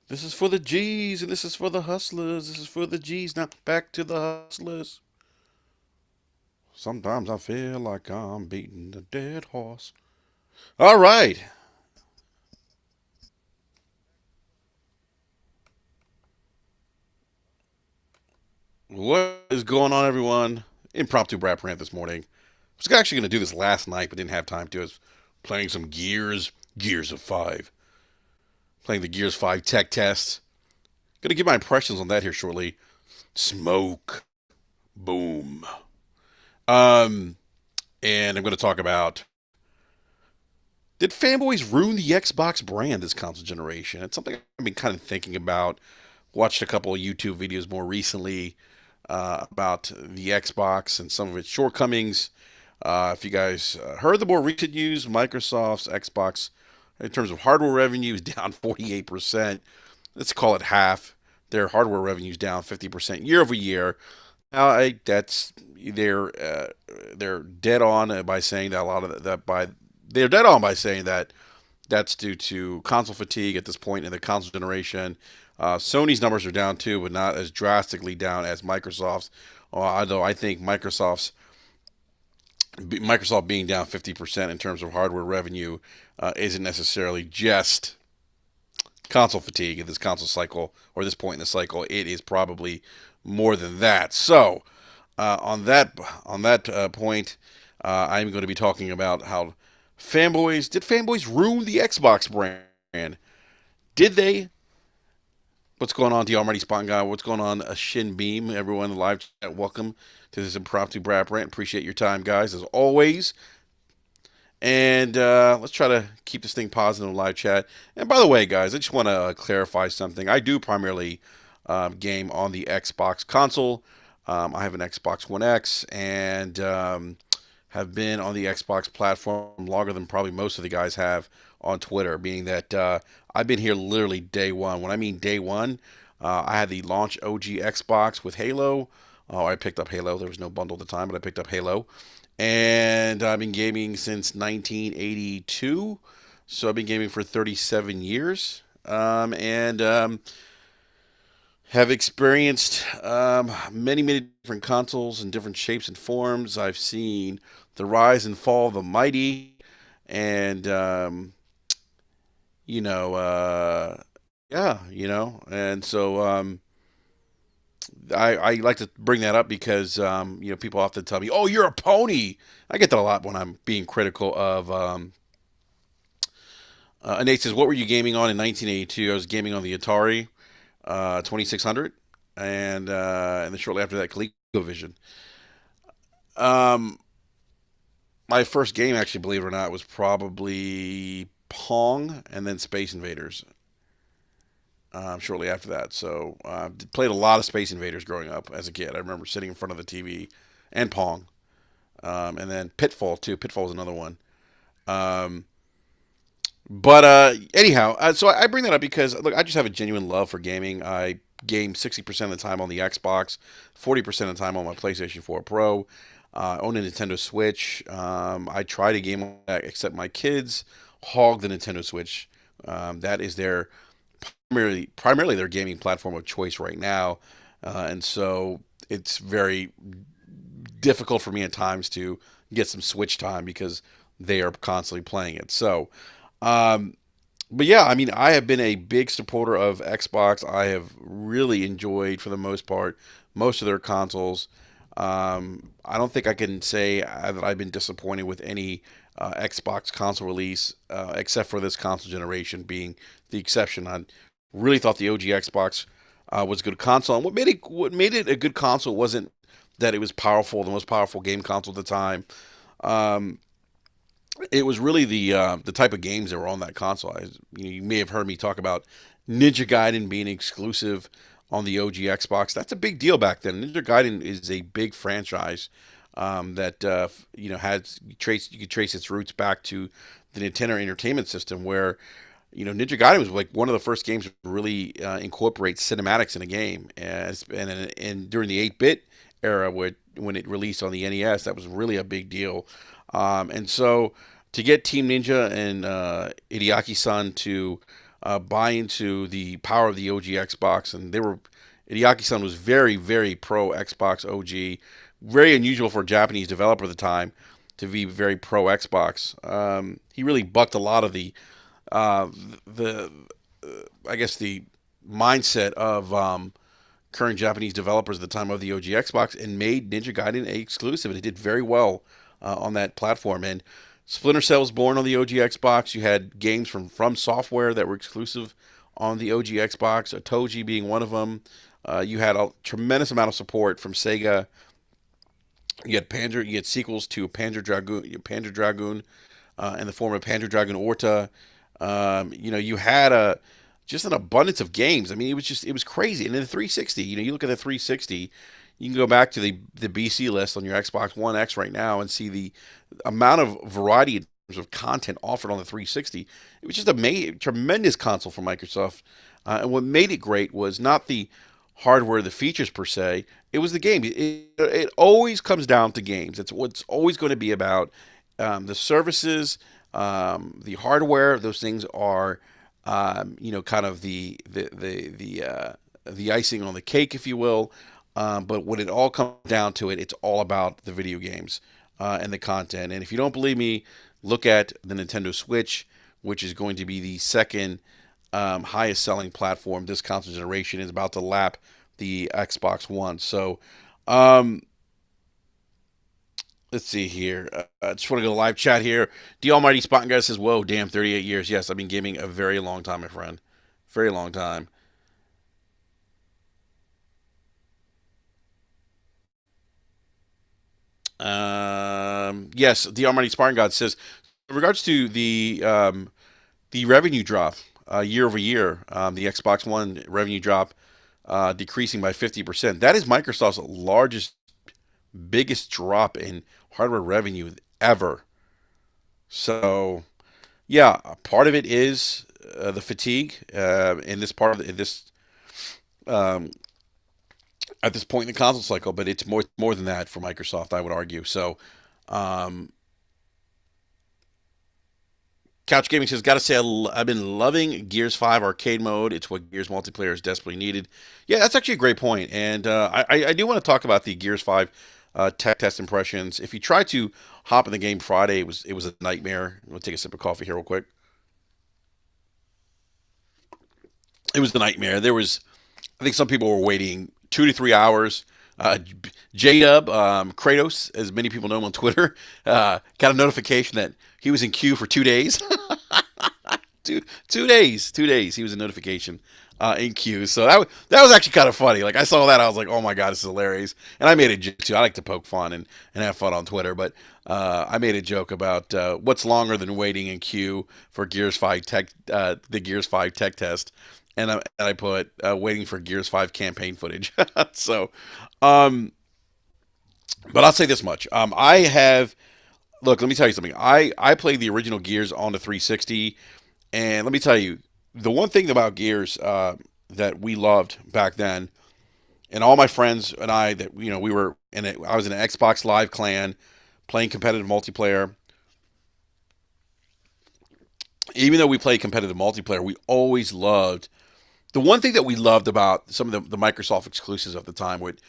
This is for the G's and this is for the hustlers. This is for the G's. Now back to the hustlers. Sometimes I feel like I'm beating a dead horse. All right. What is going on, everyone? Impromptu rap rant this morning. I was actually going to do this last night, but didn't have time to. I was playing some Gears of 5. Playing the Gears 5 tech test. Going to give my impressions on that here shortly. Smoke. Boom. Um, and I'm going to talk about, did fanboys ruin the Xbox brand this console generation? It's something I've been kind of thinking about. Watched a couple of YouTube videos more recently about the Xbox and some of its shortcomings. If you guys heard the more recent news, Microsoft's Xbox, in terms of hardware revenue, is down 48%. Let's call it half. Their hardware revenue is down 50% year over year. Now, that's they're dead on by saying that a lot of that by they're dead on by saying that that's due to console fatigue at this point in the console generation. Sony's numbers are down too, but not as drastically down as Microsoft's. Although I think Microsoft being down 50% in terms of hardware revenue isn't necessarily just console fatigue at this console cycle or this point in the cycle. It is probably more than that. So on that point, I'm going to be talking about how fanboys ruin the Xbox brand? Did they? What's going on, the Almighty Spawn Guy? What's going on, Shin Beam? Everyone in the live chat, welcome to this impromptu Brap Rant. Appreciate your time, guys, as always. And let's try to keep this thing positive in live chat. And by the way, guys, I just want to clarify something. I do primarily game on the Xbox console. I have an Xbox One X and have been on the Xbox platform longer than probably most of the guys have on Twitter, being that I've been here literally day one. When I mean day one, I had the launch OG Xbox with Halo. Oh, I picked up Halo. There was no bundle at the time, but I picked up Halo. And I've been gaming since 1982. So I've been gaming for 37 years. And have experienced many different consoles in different shapes and forms. I've seen the rise and fall of the mighty, and you know, yeah, and so I like to bring that up because people often tell me, "Oh, you're a pony." I get that a lot when I'm being critical of. Nate says, "What were you gaming on in 1982?" I was gaming on the Atari 2600, and then shortly after that, ColecoVision. Um, my first game, actually, believe it or not, was probably Pong, and then Space Invaders. Shortly after that, so played a lot of Space Invaders growing up as a kid. I remember sitting in front of the TV and Pong, and then Pitfall too. Pitfall was another one. Um, but anyhow, so I bring that up because look, I just have a genuine love for gaming. I game 60% of the time on the Xbox, 40% of the time on my PlayStation 4 Pro. Own a Nintendo Switch. I try to game on that, except my kids hog the Nintendo Switch. That is their primarily their gaming platform of choice right now, and so it's very difficult for me at times to get some Switch time because they are constantly playing it. So, um, but yeah, I mean, I have been a big supporter of Xbox. I have really enjoyed, for the most part, most of their consoles. I don't think I can say that I've been disappointed with any Xbox console release, except for this console generation being the exception. I really thought the OG Xbox was a good console, and what made it a good console wasn't that it was powerful, the most powerful game console at the time. Um, it was really the type of games that were on that console. You may have heard me talk about Ninja Gaiden being exclusive on the OG Xbox. That's a big deal back then. Ninja Gaiden is a big franchise that has trace you could trace its roots back to the Nintendo Entertainment System, where Ninja Gaiden was like one of the first games to really incorporate cinematics in a game, and during the 8-bit era, when it released on the NES, that was really a big deal. And so to get Team Ninja and Hideaki-san to buy into the power of the OG Xbox, and they were Hideaki-san was very, very pro Xbox OG. Very unusual for a Japanese developer at the time to be very pro Xbox. He really bucked a lot of uh, the I guess the mindset of current Japanese developers at the time of the OG Xbox and made Ninja Gaiden a exclusive. And it did very well on that platform. And Splinter Cell was born on the OG Xbox. You had games from Software that were exclusive on the OG Xbox, Toji being one of them. You had a tremendous amount of support from Sega. You had sequels to Panzer Dragoon, in the form of Panzer Dragoon Orta. You had a just an abundance of games. I mean, it was crazy. And in the 360, you look at the 360, you can go back to the BC list on your Xbox One X right now and see the amount of variety in terms of content offered on the 360. It was just a tremendous console for Microsoft. And what made it great was not the hardware, the features per se. It was the game. It always comes down to games. It's what's always going to be about. The services, the hardware. Those things are, kind of the icing on the cake, if you will. But when it all comes down to it, it's all about the video games and the content. And if you don't believe me, look at the Nintendo Switch, which is going to be the second highest selling platform this console generation. Is about to lap the Xbox One. So, let's see here. I just want to go to live chat here. The Almighty Spot Guy says, "Whoa, damn, 38 years." Yes, I've been gaming a very long time, my friend. Very long time. Yes, the Almighty Spartan God says, in regards to the revenue drop year over year, the Xbox One revenue drop decreasing by 50%. That is Microsoft's largest, biggest drop in hardware revenue ever. So, yeah, part of it is the fatigue in this part of in this um, at this point in the console cycle, but it's more than that for Microsoft, I would argue. So, um, Couch Gaming says, "Gotta say, I've been loving Gears 5 arcade mode. It's what Gears multiplayer is desperately needed." Yeah, that's actually a great point, and I do want to talk about the Gears 5 tech test impressions. If you try to hop in the game Friday, it was a nightmare. I'm gonna take a sip of coffee here real quick. It was the nightmare. I think some people were waiting 2 to 3 hours. J Dub, Kratos, as many people know him on Twitter, got a notification that he was in queue for 2 days. Two days, 2 days. He was a notification in queue. So that was actually kind of funny. Like I saw that, I was like, oh my god, this is hilarious. And I made a joke too. I like to poke fun and have fun on Twitter, but I made a joke about what's longer than waiting in queue for the Gears 5 tech test. And I put waiting for Gears 5 campaign footage. So, um, but I'll say this much: I have look. Let me tell you something. I played the original Gears on the 360, and let me tell you, the one thing about Gears that we loved back then, and all my friends and I, that we were in it. I was in an Xbox Live clan playing competitive multiplayer. Even though we played competitive multiplayer, we always loved the one thing that we loved about some of the Microsoft exclusives of the time. Would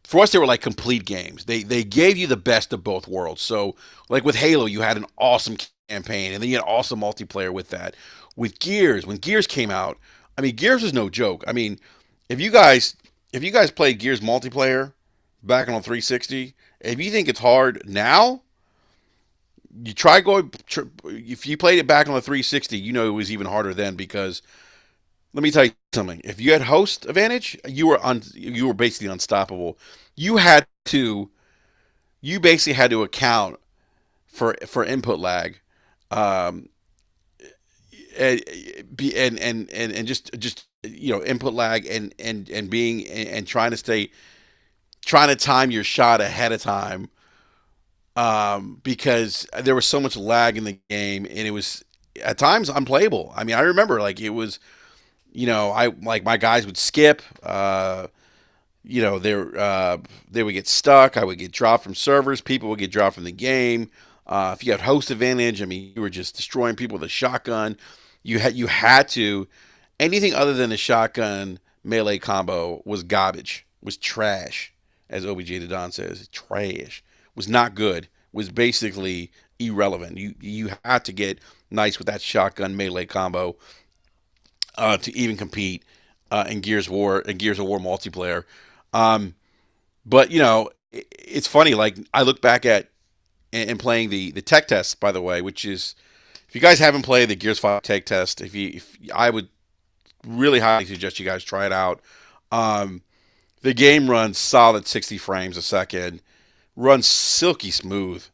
For us, they were like complete games. They gave you the best of both worlds. So like with Halo, you had an awesome campaign, and then you had awesome multiplayer with that. With Gears, when Gears came out, I mean, Gears was no joke. I mean, if you guys if you guys played Gears multiplayer back on 360, if you think it's hard now, you try going. If you played it back on the 360, you know it was even harder then because let me tell you something. If you had host advantage, you were basically unstoppable. You had to you basically had to account for input lag, um, and just input lag and being and trying to time your shot ahead of time, because there was so much lag in the game and it was at times unplayable. I mean, I remember like it was I like my guys would skip. They would get stuck. I would get dropped from servers. People would get dropped from the game. If you had host advantage, I mean, you were just destroying people with a shotgun. You had to anything other than the shotgun melee combo was garbage, was trash, as OBJ the Don says, trash, was not good, was basically irrelevant. You had to get nice with that shotgun melee combo to even compete in Gears of War multiplayer. Um, but it's funny. Like I look back at and playing the tech test, by the way, which is if you guys haven't played the Gears 5 tech test, if I would really highly suggest you guys try it out. Um, the game runs solid 60 frames a second, runs silky smooth,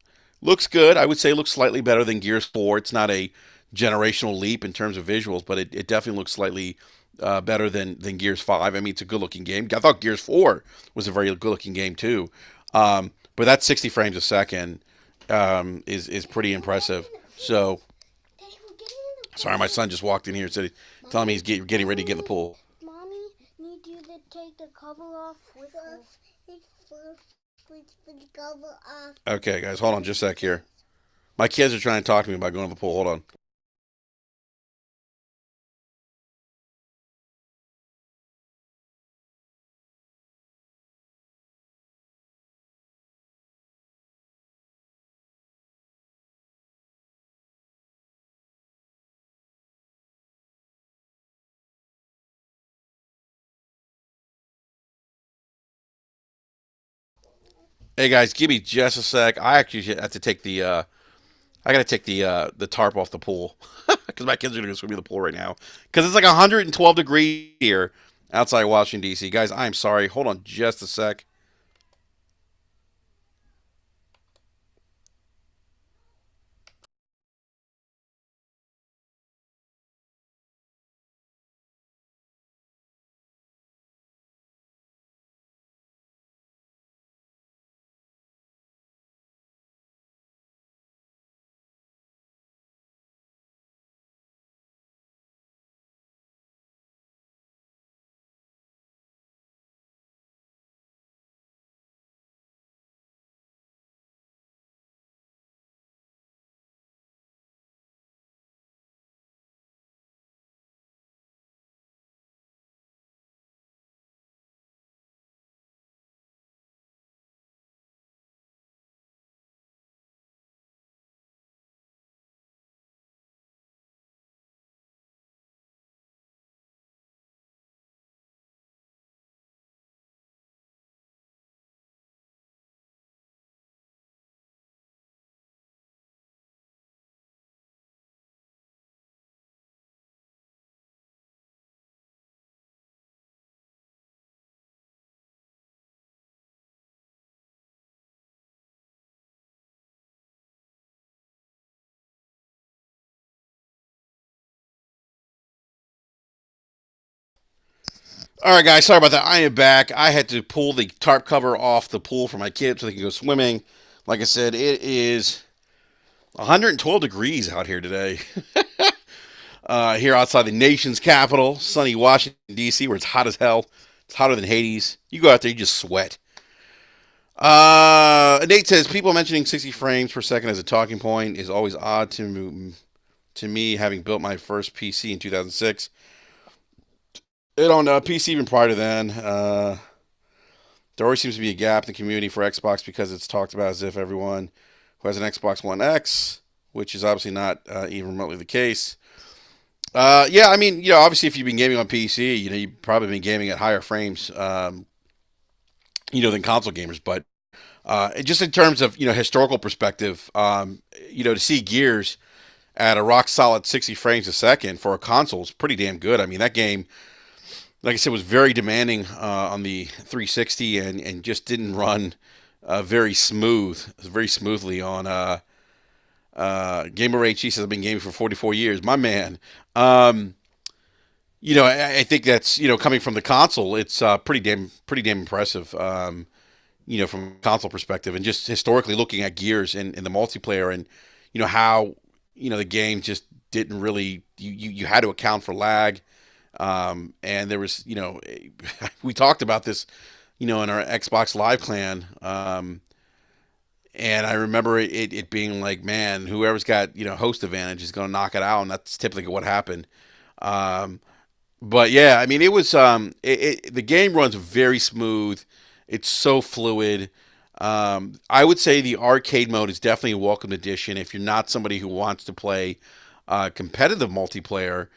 looks good. I would say it looks slightly better than Gears 4. It's not a generational leap in terms of visuals, but it definitely looks slightly better than Gears 5. I mean, it's a good looking game. I thought Gears 4 was a very good looking game too. But that 60 frames a second is pretty impressive. So, sorry, my son just walked in here and said, telling me he's getting ready to get in the pool. Mommy need you to take the cover off with the cover off. Okay, guys, hold on just a sec here. My kids are trying to talk to me about going to the pool. Hold on. Hey guys, give me just a sec. I actually have to take I gotta take the tarp off the pool because my kids are gonna go swim in the pool right now because it's like 112 degrees here outside Washington D.C. Guys, I'm sorry. Hold on just a sec. All right, guys, sorry about that. I am back. I had to pull the tarp cover off the pool for my kids so they can go swimming. Like I said, it is 112 degrees out here today. Here outside the nation's capital, sunny Washington D.C., where it's hot as hell. It's hotter than Hades. You go out there, you just sweat. Nate says people mentioning 60 frames per second as a talking point is always odd to me, having built my first PC in 2006. It on PC even prior to then. There always seems to be a gap in the community for Xbox because it's talked about as if everyone who has an Xbox One X, which is obviously not even remotely the case. Yeah, I mean, obviously, if you've been gaming on PC, you've probably been gaming at higher frames, than console gamers. But just in terms of historical perspective, to see Gears at a rock solid 60 frames a second for a console is pretty damn good. I mean, that game, like I said, was very demanding on the 360 and just didn't run very smoothly on Gamer HE says I've been gaming for 44 years. My man. Um, I think that's coming from the console, it's pretty damn impressive. From a console perspective, and just historically looking at Gears and the multiplayer, and how the game just didn't really you had to account for lag, and there was we talked about this in our Xbox Live clan, And I remember it being like, man, whoever's got host advantage is going to knock it out, and that's typically what happened. Um, but yeah, I mean, the game runs very smooth. It's so fluid. I would say the arcade mode is definitely a welcome addition if you're not somebody who wants to play competitive multiplayer.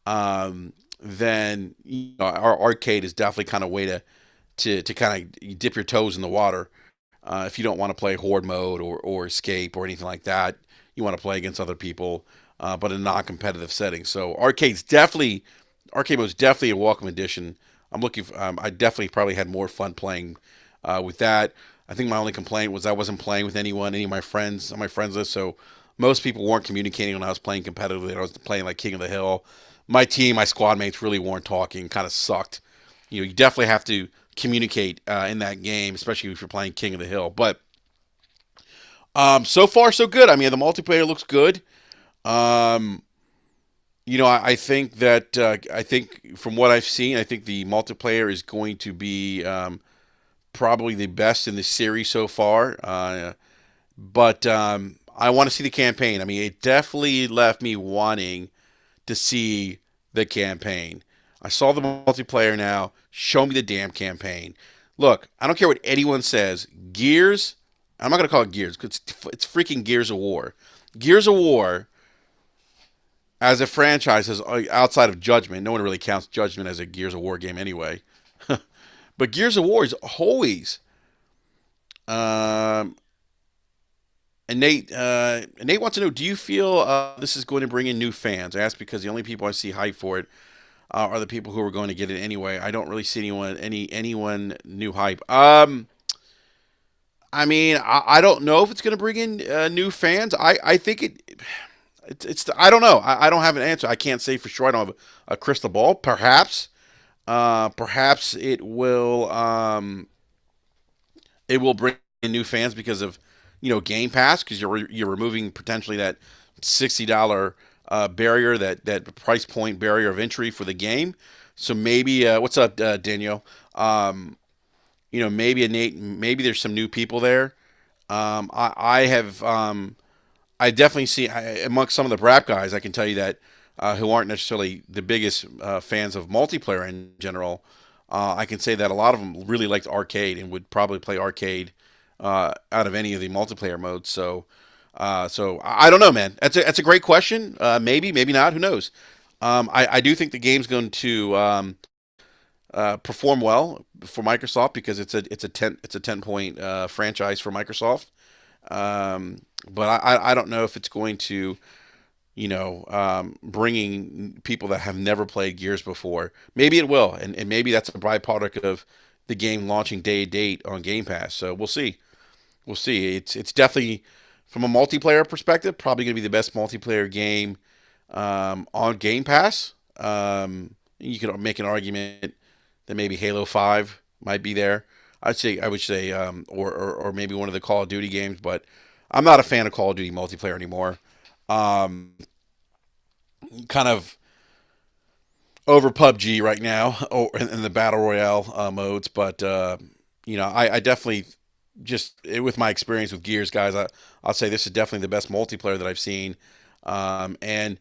Then our arcade is definitely kind of way to kind of dip your toes in the water. If you don't want to play horde mode or escape or anything like that, you want to play against other people, but in a non-competitive setting. So arcade mode is definitely a welcome addition. I definitely probably had more fun playing with that. I think my only complaint was I wasn't playing with any of my friends on my friends list. So most people weren't communicating when I was playing competitively. I was playing like King of the Hill. My team, my squad mates really weren't talking. Kind of sucked. You definitely have to communicate in that game, especially if you're playing King of the Hill. But so far so good. I mean, the multiplayer looks good. Um, I think that I think from what I've seen, I think the multiplayer is going to be probably the best in the series so far. But I want to see the campaign. I mean, it definitely left me wanting to see the campaign. I saw the multiplayer now. Show me the damn campaign. Look, I don't care what anyone says. Gears, I'm not going to call it Gears because it's freaking Gears of War. Gears of War, as a franchise, is outside of Judgment. No one really counts Judgment as a Gears of War game anyway. But Gears of War is always. Um, and Nate wants to know: do you feel this is going to bring in new fans? I ask because the only people I see hype for it are the people who are going to get it anyway. I don't really see anyone new hype. I mean, I don't know if it's going to bring in new fans. I think it's I don't know. I don't have an answer. I can't say for sure. I don't have a crystal ball. Perhaps it will bring in new fans because of Game Pass because you're removing potentially that $60 barrier, that price point barrier of entry for the game. So maybe what's up, Daniel? Um, maybe there's some new people there. I definitely see amongst some of the rap guys. I can tell you that who aren't necessarily the biggest fans of multiplayer in general. I can say that a lot of them really liked arcade and would probably play arcade out of any of the multiplayer modes. So I don't know, man. That's a great question. Maybe, maybe not. Who knows? I do think the game's going to perform well for Microsoft because it's a 10 point franchise for Microsoft. But I don't know if it's going to bringing people that have never played Gears before. Maybe it will, and maybe that's a byproduct of the game launching day date on Game Pass. So we'll see. We'll see. It's definitely from a multiplayer perspective, probably going to be the best multiplayer game on Game Pass. You could make an argument that maybe Halo 5 might be there. I would say, or maybe one of the Call of Duty games, but I'm not a fan of Call of Duty multiplayer anymore. Um, Kind of over PUBG right now, or in the battle royale modes. But I definitely with my experience with Gears, guys, I'll say this is definitely the best multiplayer that I've seen. And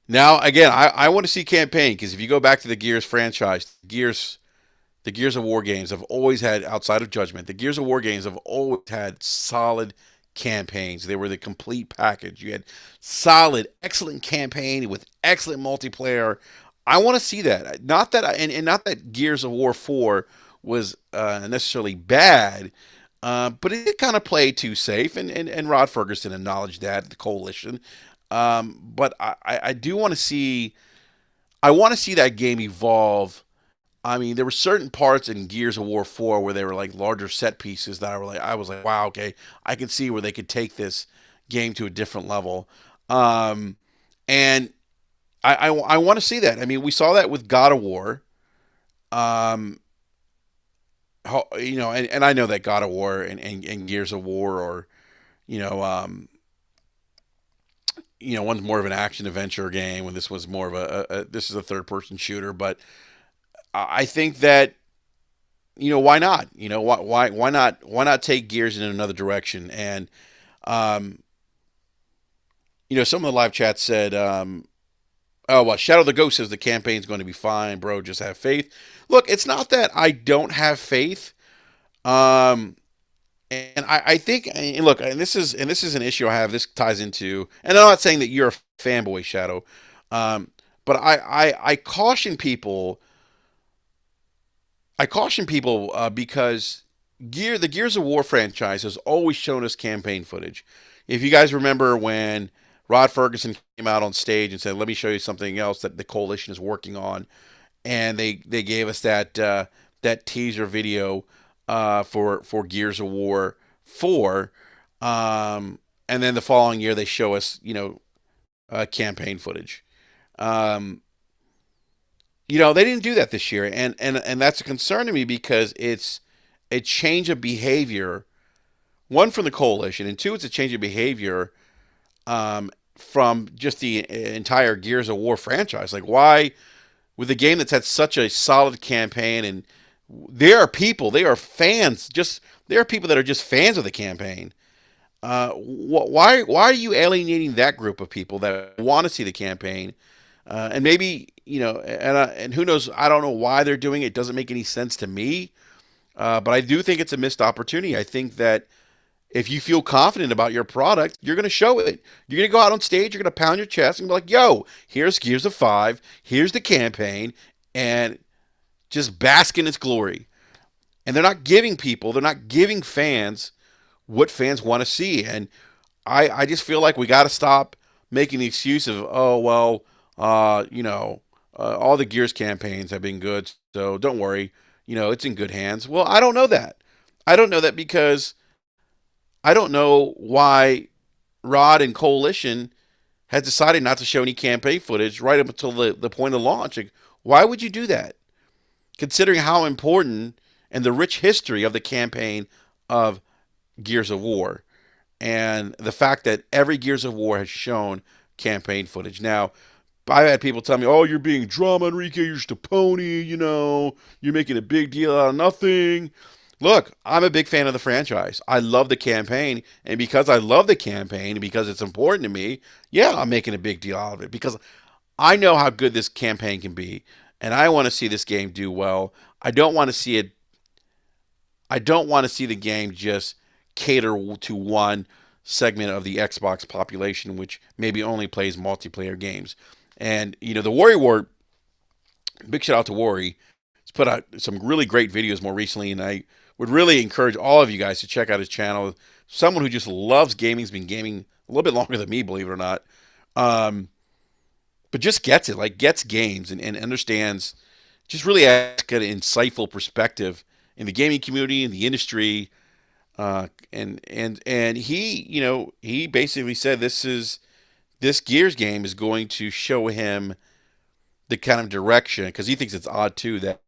now again, I want to see campaign because if you go back to the Gears franchise, the Gears of War games have always had, outside of Judgment, the Gears of War games have always had solid campaigns. They were the complete package. You had solid, excellent campaign with excellent multiplayer. I want to see that. Not that, and not that Gears of War 4 was necessarily bad, but it did kind of play too safe, and Rod Ferguson acknowledged that, the coalition. But I do want to see, I want to see that game evolve. I mean, there were certain parts in Gears of War 4 where they were like larger set pieces that I was like, wow, okay, I can see where they could take this game to a different level. Um, and I want to see that. I mean, we saw that with God of War. Um, and I know that God of War and Gears of War, or you know, um, one's more of an action adventure game, when this was more of this is a third person shooter. But I think that why not? Why not take Gears in another direction? And um, some of the live chats said, "Oh well, Shadow the Ghost says the campaign's going to be fine, bro. Just have faith." Look, it's not that I don't have faith. Um, and I think, and look, and this is an issue I have. This ties into, and I'm not saying that you're a fanboy, Shadow, um, but I caution people. Because the Gears of War franchise has always shown us campaign footage. If you guys remember when Rod Ferguson came out on stage and said, "Let me show you something else that the coalition is working on," and they gave us that teaser video for Gears of War 4, and then the following year they show us campaign footage. Um, they didn't do that this year, and that's a concern to me because it's a change of behavior. One, from the coalition, and two, it's a change of behavior from just the entire Gears of War franchise. Like, why, with a game that's had such a solid campaign, and there are fans, just there are people that are just fans of the campaign. Why are you alienating that group of people that want to see the campaign? And maybe and who knows? I don't know why they're doing it. It doesn't make any sense to me. But I do think it's a missed opportunity. I think that if you feel confident about your product, you're going to show it. You're going to go out on stage. You're going to pound your chest and be like, "Yo, here's Gears of Five. Here's the campaign," and just bask in its glory. And they're not giving fans what fans want to see. And I just feel like we got to stop making the excuse of, "Oh well, all the Gears campaigns have been good, so don't worry, it's in good hands." Well, I don't know that. I don't know that because I don't know why Rod and Coalition has decided not to show any campaign footage right up until the point of launch. Like, why would you do that? Considering how important and the rich history of the campaign of Gears of War, and the fact that every Gears of War has shown campaign footage. Now, I've had people tell me, "Oh, you're being drama, Enrique. You're just a pony. You're making a big deal out of nothing." Look, I'm a big fan of the franchise. I love the campaign, and because I love the campaign, and because it's important to me, yeah, I'm making a big deal out of it because I know how good this campaign can be, and I want to see this game do well. I don't want to see it. I don't want to see the game just cater to one segment of the Xbox population, which maybe only plays multiplayer games. And the Worry War, big shout out to Worry, he's put out some really great videos more recently, and I would really encourage all of you guys to check out his channel. Someone who just loves gaming, has been gaming a little bit longer than me, believe it or not, um, but just gets it, like gets games and understands, just really has an insightful perspective in the gaming community, in the industry, and he basically said this Gears game is going to show him the kind of direction, because he thinks it's odd too that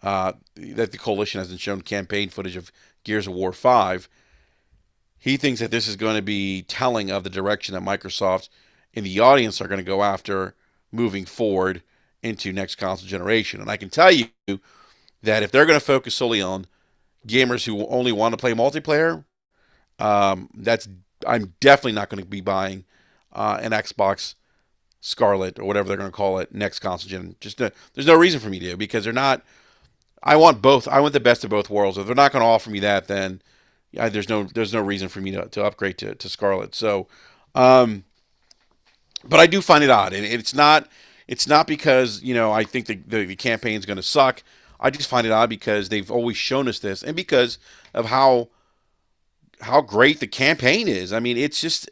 the coalition hasn't shown campaign footage of Gears of War 5. He thinks that this is going to be telling of the direction that Microsoft and the audience are going to go after moving forward into next console generation. And I can tell you that if they're going to focus solely on gamers who only want to play multiplayer, that's I'm definitely not going to be buying an Xbox Scarlet or whatever they're going to call it next console gen. There's no reason for me to, because they're not. I want both. I want the best of both worlds. If they're not going to offer me that, then yeah, there's no reason for me to upgrade to Scarlet. So, um, but I do find it odd, and it's not because I think the campaign is going to suck. I just find it odd because they've always shown us this, and because of how great the campaign is. I mean, it's just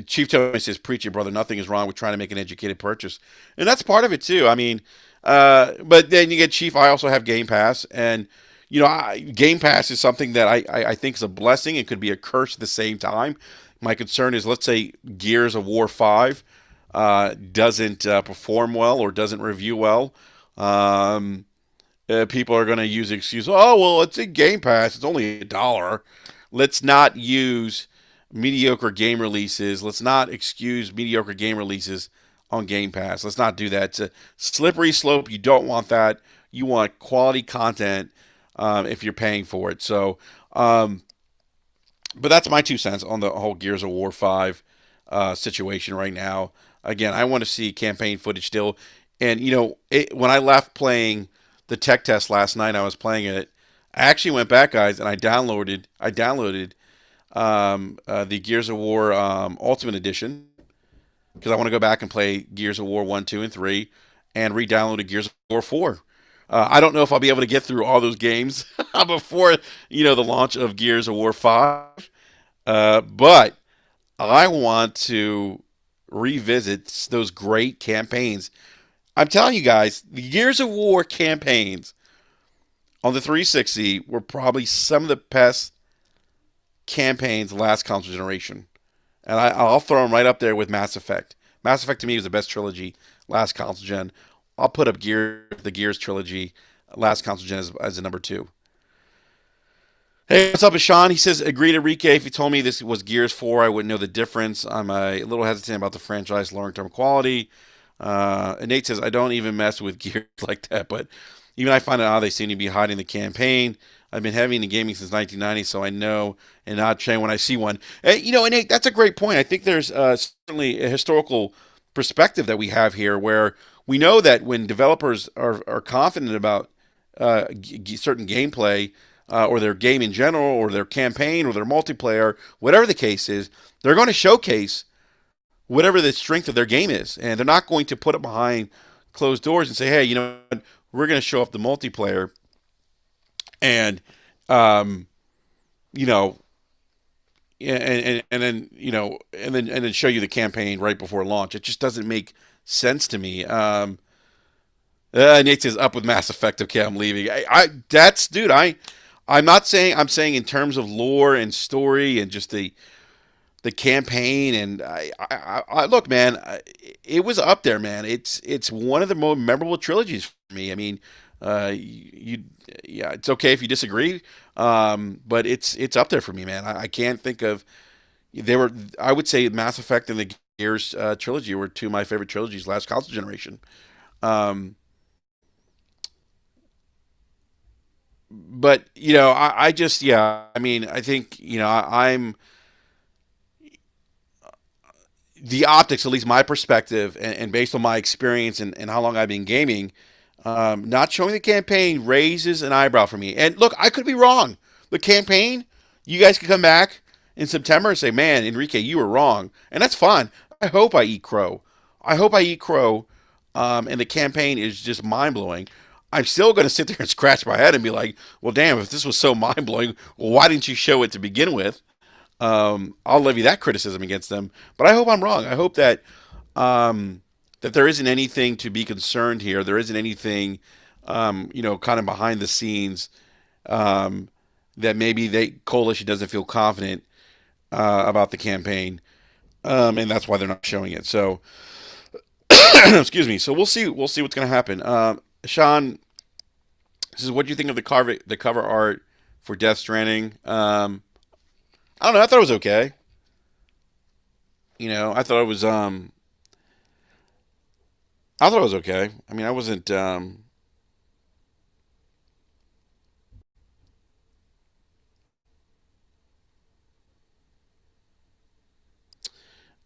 Chief Tony says, "Preach it, brother. Nothing is wrong with trying to make an educated purchase," and that's part of it too. I mean, but then you get Chief. I also have Game Pass, and Game Pass is something that I think is a blessing. It could be a curse at the same time. My concern is, let's say Gears of War 5 doesn't perform well or doesn't review well. Um, People are going to use the excuse, "Oh well, it's in Game Pass. It's only $1." Let's not use mediocre game releases. Let's not excuse mediocre game releases on Game Pass. Let's not do that. It's a slippery slope. You don't want that. You want quality content if you're paying for it. So, um, but that's my 2 cents on the whole Gears of War 5 situation right now. Again, I want to see campaign footage still. And, when I left playing the tech test last night, I was playing it. I actually went back, guys, and I downloaded the Gears of War Ultimate Edition because I want to go back and play Gears of War 1, 2, and 3 and re downloaded Gears of War 4. I don't know if I'll be able to get through all those games before the launch of Gears of War 5, but I want to revisit those great campaigns. I'm telling you guys, the Gears of War campaigns on the 360 were probably some of the best campaigns last console generation. And I'll throw them right up there with Mass Effect. Mass Effect to me was the best trilogy last console gen. I'll put up the Gears trilogy last console gen as a number two. Hey, what's up, Sean? He says, agree to Enrique. If you told me this was Gears 4, I wouldn't know the difference. I'm a little hesitant about the franchise long-term quality. And Nate says, I don't even mess with Gears like that, but even I find it odd they seem to be hiding the campaign. I've been heavy into gaming since 1990, so I know an odd chain when I see one. And Nate, that's a great point. I think there's certainly a historical perspective that we have here where we know that when developers are confident about certain gameplay, or their game in general, or their campaign, or their multiplayer, whatever the case is, they're going to showcase whatever the strength of their game is, and they're not going to put it behind closed doors and say, "Hey, we're going to show off the multiplayer," and um, you know, and then and then show you the campaign right before launch. It just doesn't make sense to me. Nate says up with Mass Effect. Okay, I'm leaving. That's dude. I'm not saying. I'm saying in terms of lore and story and just the campaign. And I look, man, it was up there, man. It's one of the most memorable trilogies for me. I mean, yeah, it's okay if you disagree, but it's up there for me, man. I can't think of they were. I would say Mass Effect and the Gears trilogy were two of my favorite trilogies last console generation. Um, but I just yeah. I mean, I think I'm the optics, at least my perspective, and based on my experience and how long I've been gaming, not showing the campaign raises an eyebrow for me. And look, I could be wrong. The campaign, you guys can come back in September and say, "Man, Enrique, you were wrong," and that's fine. I hope I eat crow. I hope I eat crow, and the campaign is just mind blowing. I'm still going to sit there and scratch my head and be like, "Well, damn, if this was so mind blowing, well, why didn't you show it to begin with?" I'll levy that criticism against them. But I hope I'm wrong. I hope that there isn't anything to be concerned here. There isn't anything, kind of behind the scenes, um, that maybe the coalition doesn't feel confident about the campaign, and that's why they're not showing it. So, excuse me. So we'll see. We'll see what's going to happen. Sean says, "What do you think of the cover art for Death Stranding?" I don't know. I thought it was okay. I thought it was. I thought it was okay. I mean, I wasn't.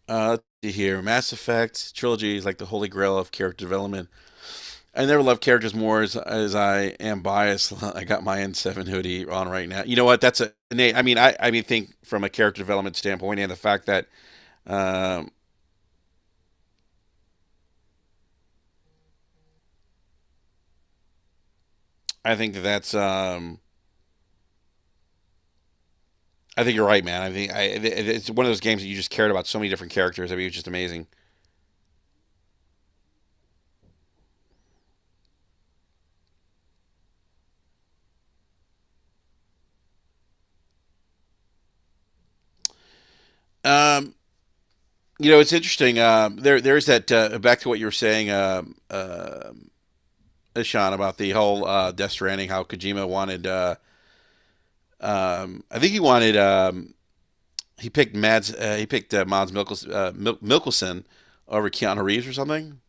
Let's see here. Mass Effect trilogy is like the holy grail of character development. I never loved characters more as I am biased. I got my N7 hoodie on right now. You know what? That's a Nate. I mean, think from a character development standpoint, and the fact that um, I think I think you're right, man. I think it's one of those games that you just cared about so many different characters. I mean, it was just amazing. Um, it's interesting. There's that. Back to what you were saying, Sean, about the whole Death Stranding. How Kojima wanted. I think he wanted. Mads Mikkelsen over Keanu Reeves or something.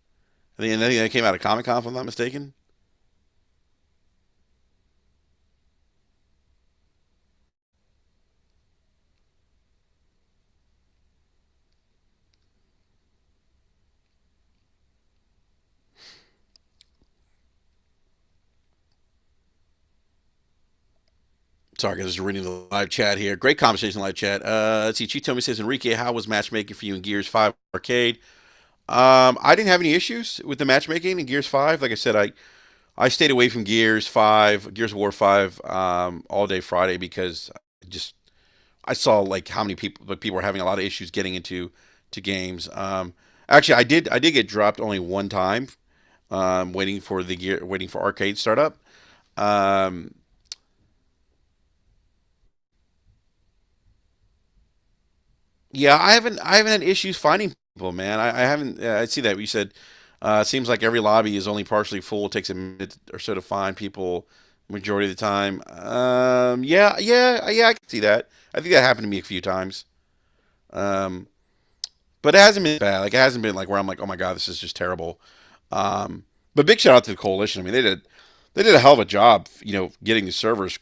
I think that came out of Comic Con, if I'm not mistaken. Sorry, guys, just reading the live chat here. Great conversation, live chat. Let's see. Chitomi says, Enrique, how was matchmaking for you in Gears 5 Arcade? I didn't have any issues with the matchmaking in Gears 5. Like I said, I stayed away from Gears 5, Gears of War 5, all day Friday because just I saw like how many people were having a lot of issues getting into to games. Actually, I did get dropped only one time, waiting for arcade startup. Um, yeah, I haven't had issues finding people, man. I haven't. I see that you said. It seems like every lobby is only partially full. It takes a minute or so to find people. Majority of the time. Yeah. I can see that. I think that happened to me a few times. Um, but it hasn't been bad. Like it hasn't been like where I'm like, oh my god, this is just terrible. But big shout out to the coalition. I mean, they did a hell of a job, getting the servers,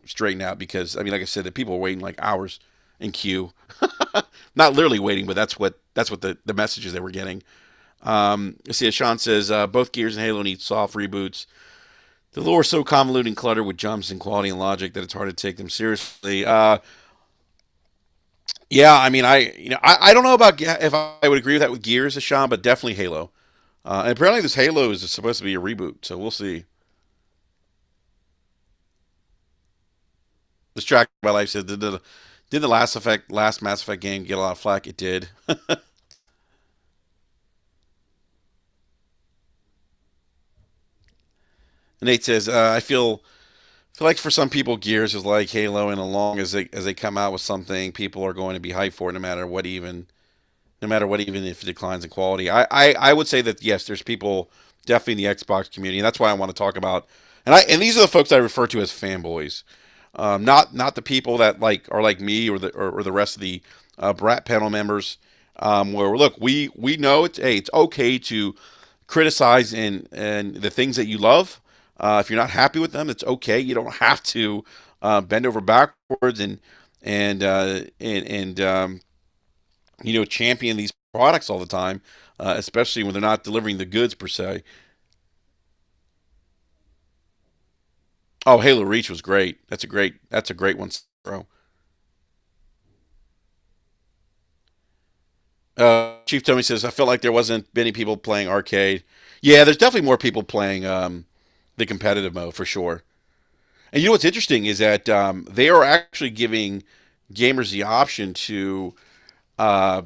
straightened out because I mean, like I said, the people were waiting like hours in queue. Not literally waiting, but that's what the messages they were getting. See, as Sean says, both Gears and Halo need soft reboots. The lore is so convoluted and cluttered with jumps and quality and logic that it's hard to take them seriously. Yeah, I mean, I don't know about if I would agree with that with Gears, Sean, but definitely Halo. And apparently, this Halo is supposed to be a reboot, so we'll see. Distracted by Life said, did the last Mass Effect game get a lot of flack? It did. Nate says, I feel like for some people, Gears is like Halo, and as long as they come out with something, people are going to be hyped for it, no matter what, even if it declines in quality. I would say that yes, there's people definitely in the Xbox community, and that's why I want to talk about. And these are the folks I refer to as fanboys, not the people that like are like me or the rest of the Brat panel members. Where look, we know it's okay to criticize and the things that you love. If you're not happy with them, it's okay. You don't have to bend over backwards and champion these products all the time, especially when they're not delivering the goods per se. Oh, Halo Reach was great. That's a great one, bro. Chief Tommy says I felt like there wasn't many people playing arcade. Yeah, there's definitely more people playing the competitive mode for sure. And you know what's interesting is that they are actually giving gamers the option uh,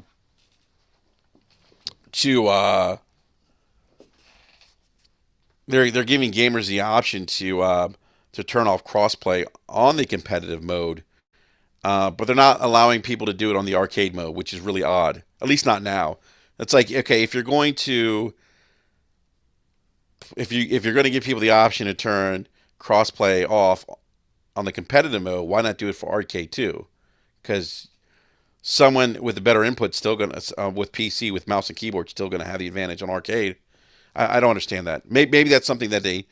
to they're giving gamers the option to turn off crossplay on the competitive mode, but they're not allowing people to do it on the arcade mode, which is really odd. At least not now. It's like okay, if you're going to give people the option to turn crossplay off on the competitive mode, why not do it for arcade too? Because someone with a better input still going to with PC with mouse and keyboard still going to have the advantage on arcade. I don't understand that. Maybe that's something that they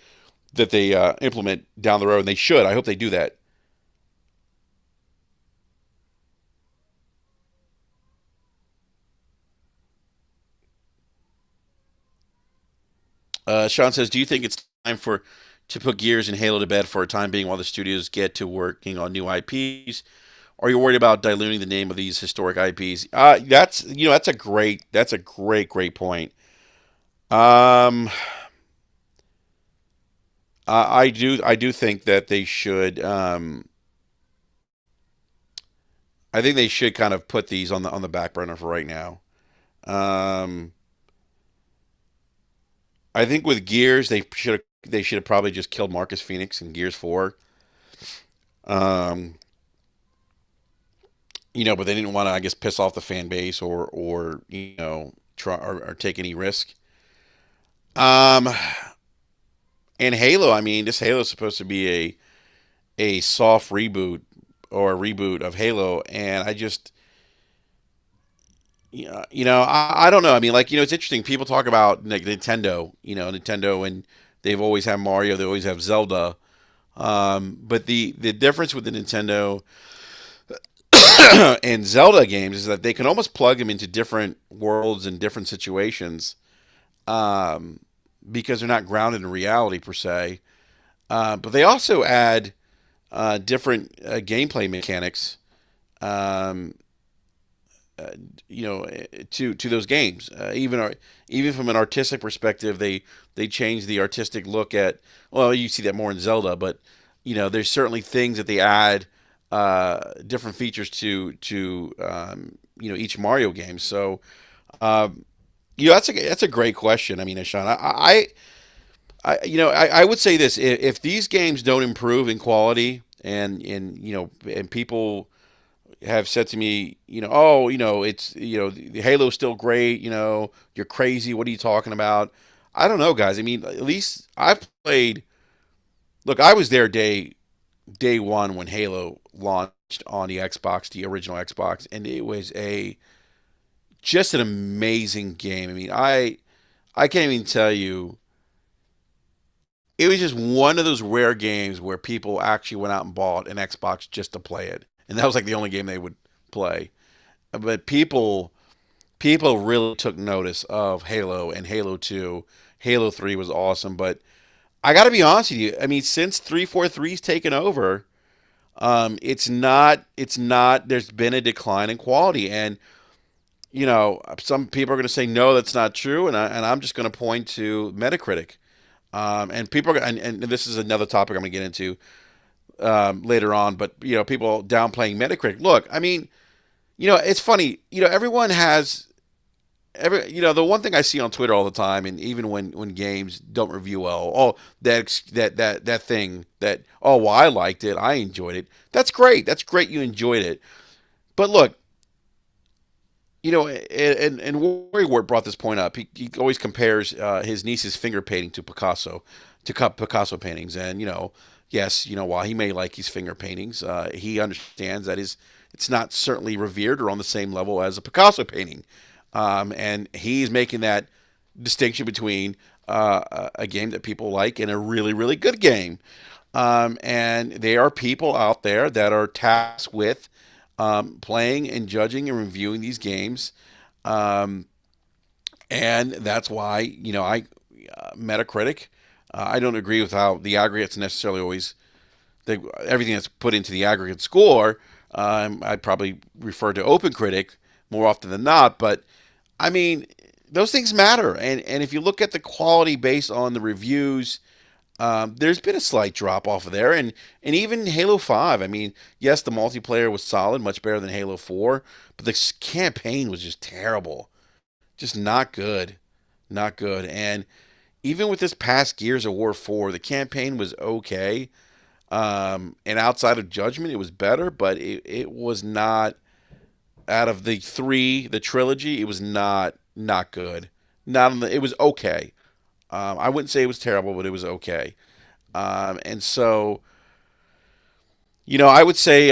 implement down the road, and they should. I hope they do that. Sean says, "Do you think it's time for to put Gears and Halo to bed for a time being while the studios get to working on new IPs? Or are you worried about diluting the name of these historic IPs?" That's a great point. Um, I do think that they should. I think they should kind of put these on the back burner for right now. Um, I think with Gears they should have probably just killed Marcus Phoenix in Gears 4. Um, but they didn't want to, I guess, piss off the fan base or try or take any risk. Um, and Halo, I mean, this Halo is supposed to be a soft reboot or a reboot of Halo, and I just I don't know. I mean, like it's interesting. People talk about like Nintendo, and they've always had Mario, they always have Zelda. But the difference with the Nintendo and Zelda games is that they can almost plug them into different worlds and different situations, um, because they're not grounded in reality per se. But they also add different gameplay mechanics. Um, uh, to those games. Even from an artistic perspective, they change the artistic look at. Well, you see that more in Zelda, but there's certainly things that they add different features to each Mario game. So um, that's a great question. I mean, Ashan, I would say this: if these games don't improve in quality and people have said to me, oh, it's the Halo's still great. You're crazy. What are you talking about? I don't know, guys. I mean, at least I've played. Look, I was there day one when Halo launched on the Xbox, the original Xbox, and it was a just an amazing game. I mean, I can't even tell you. It was just one of those rare games where people actually went out and bought an Xbox just to play it, and that was like the only game they would play. But people really took notice of Halo and Halo 2. Halo 3 was awesome, but I got to be honest with you. I mean, since 343's taken over, it's not there's been a decline in quality and some people are going to say no, that's not true, and I'm just going to point to Metacritic. And people are, and this is another topic I'm going to get into later on, but people downplaying Metacritic. Look, I mean, it's funny. Everyone has the one thing I see on Twitter all the time, and even when games don't review well, oh, that thing that, oh, well, I liked it, I enjoyed it. That's great. That's great. You enjoyed it. But look, and Warry Ward brought this point up. He always compares his niece's finger painting to Picasso, Picasso paintings, and yes, while he may like his finger paintings, he understands that it's not certainly revered or on the same level as a Picasso painting. And he's making that distinction between a game that people like and a really, really good game. And there are people out there that are tasked with playing and judging and reviewing these games. Um, and that's why, Metacritic, I don't agree with how the aggregates necessarily always everything that's put into the aggregate score. I'd probably refer to OpenCritic more often than not, but I mean, those things matter. And if you look at the quality based on the reviews, there's been a slight drop off of there, and even Halo 5. I mean, yes, the multiplayer was solid, much better than Halo 4, but the campaign was just terrible, just not good, not good. And even with this past Gears of War 4, the campaign was okay. And outside of Judgment, it was better, but it was not out of the three, the trilogy. It was not good. Not on the, it was okay. I wouldn't say it was terrible, but it was okay. And so, I would say,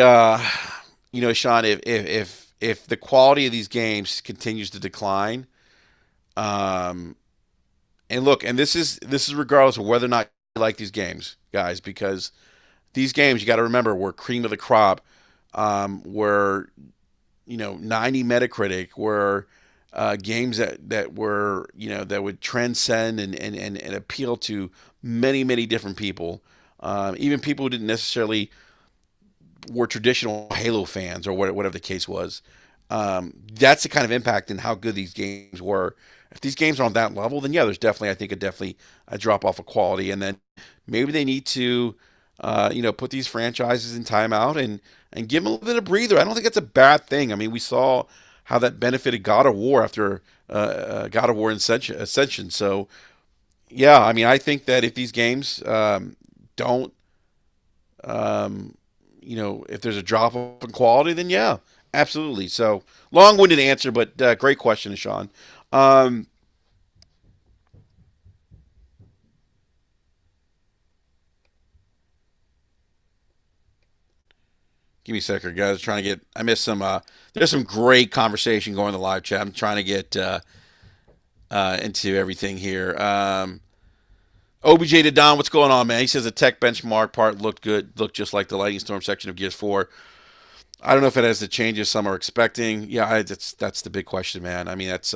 Sean, if the quality of these games continues to decline, um, and look, and this is regardless of whether or not you like these games, guys, because these games you got to remember were cream of the crop, were 90 Metacritic, were games that were that would transcend and appeal to many many different people, even people who didn't necessarily were traditional Halo fans or whatever the case was. That's the kind of impact and how good these games were. If these games are on that level, then yeah, there's definitely, I think, definitely a drop off of quality, and then maybe they need to, put these franchises in timeout and give them a little bit of breather. I don't think that's a bad thing. I mean, we saw how that benefited God of War after God of War Ascension. So yeah, I mean, I think that if these games don't if there's a drop off in quality, then yeah, absolutely. So long-winded answer, but great question, Sean. Um, Give me a second, guys. Trying to get. I missed some. There's some great conversation going in the live chat. I'm trying to get into everything here. OBJ to Don, what's going on, man? He says the tech benchmark part looked good, looked just like the Lightning Storm section of Gears 4. I don't know if it has the changes some are expecting. Yeah, that's the big question, man. I mean, that's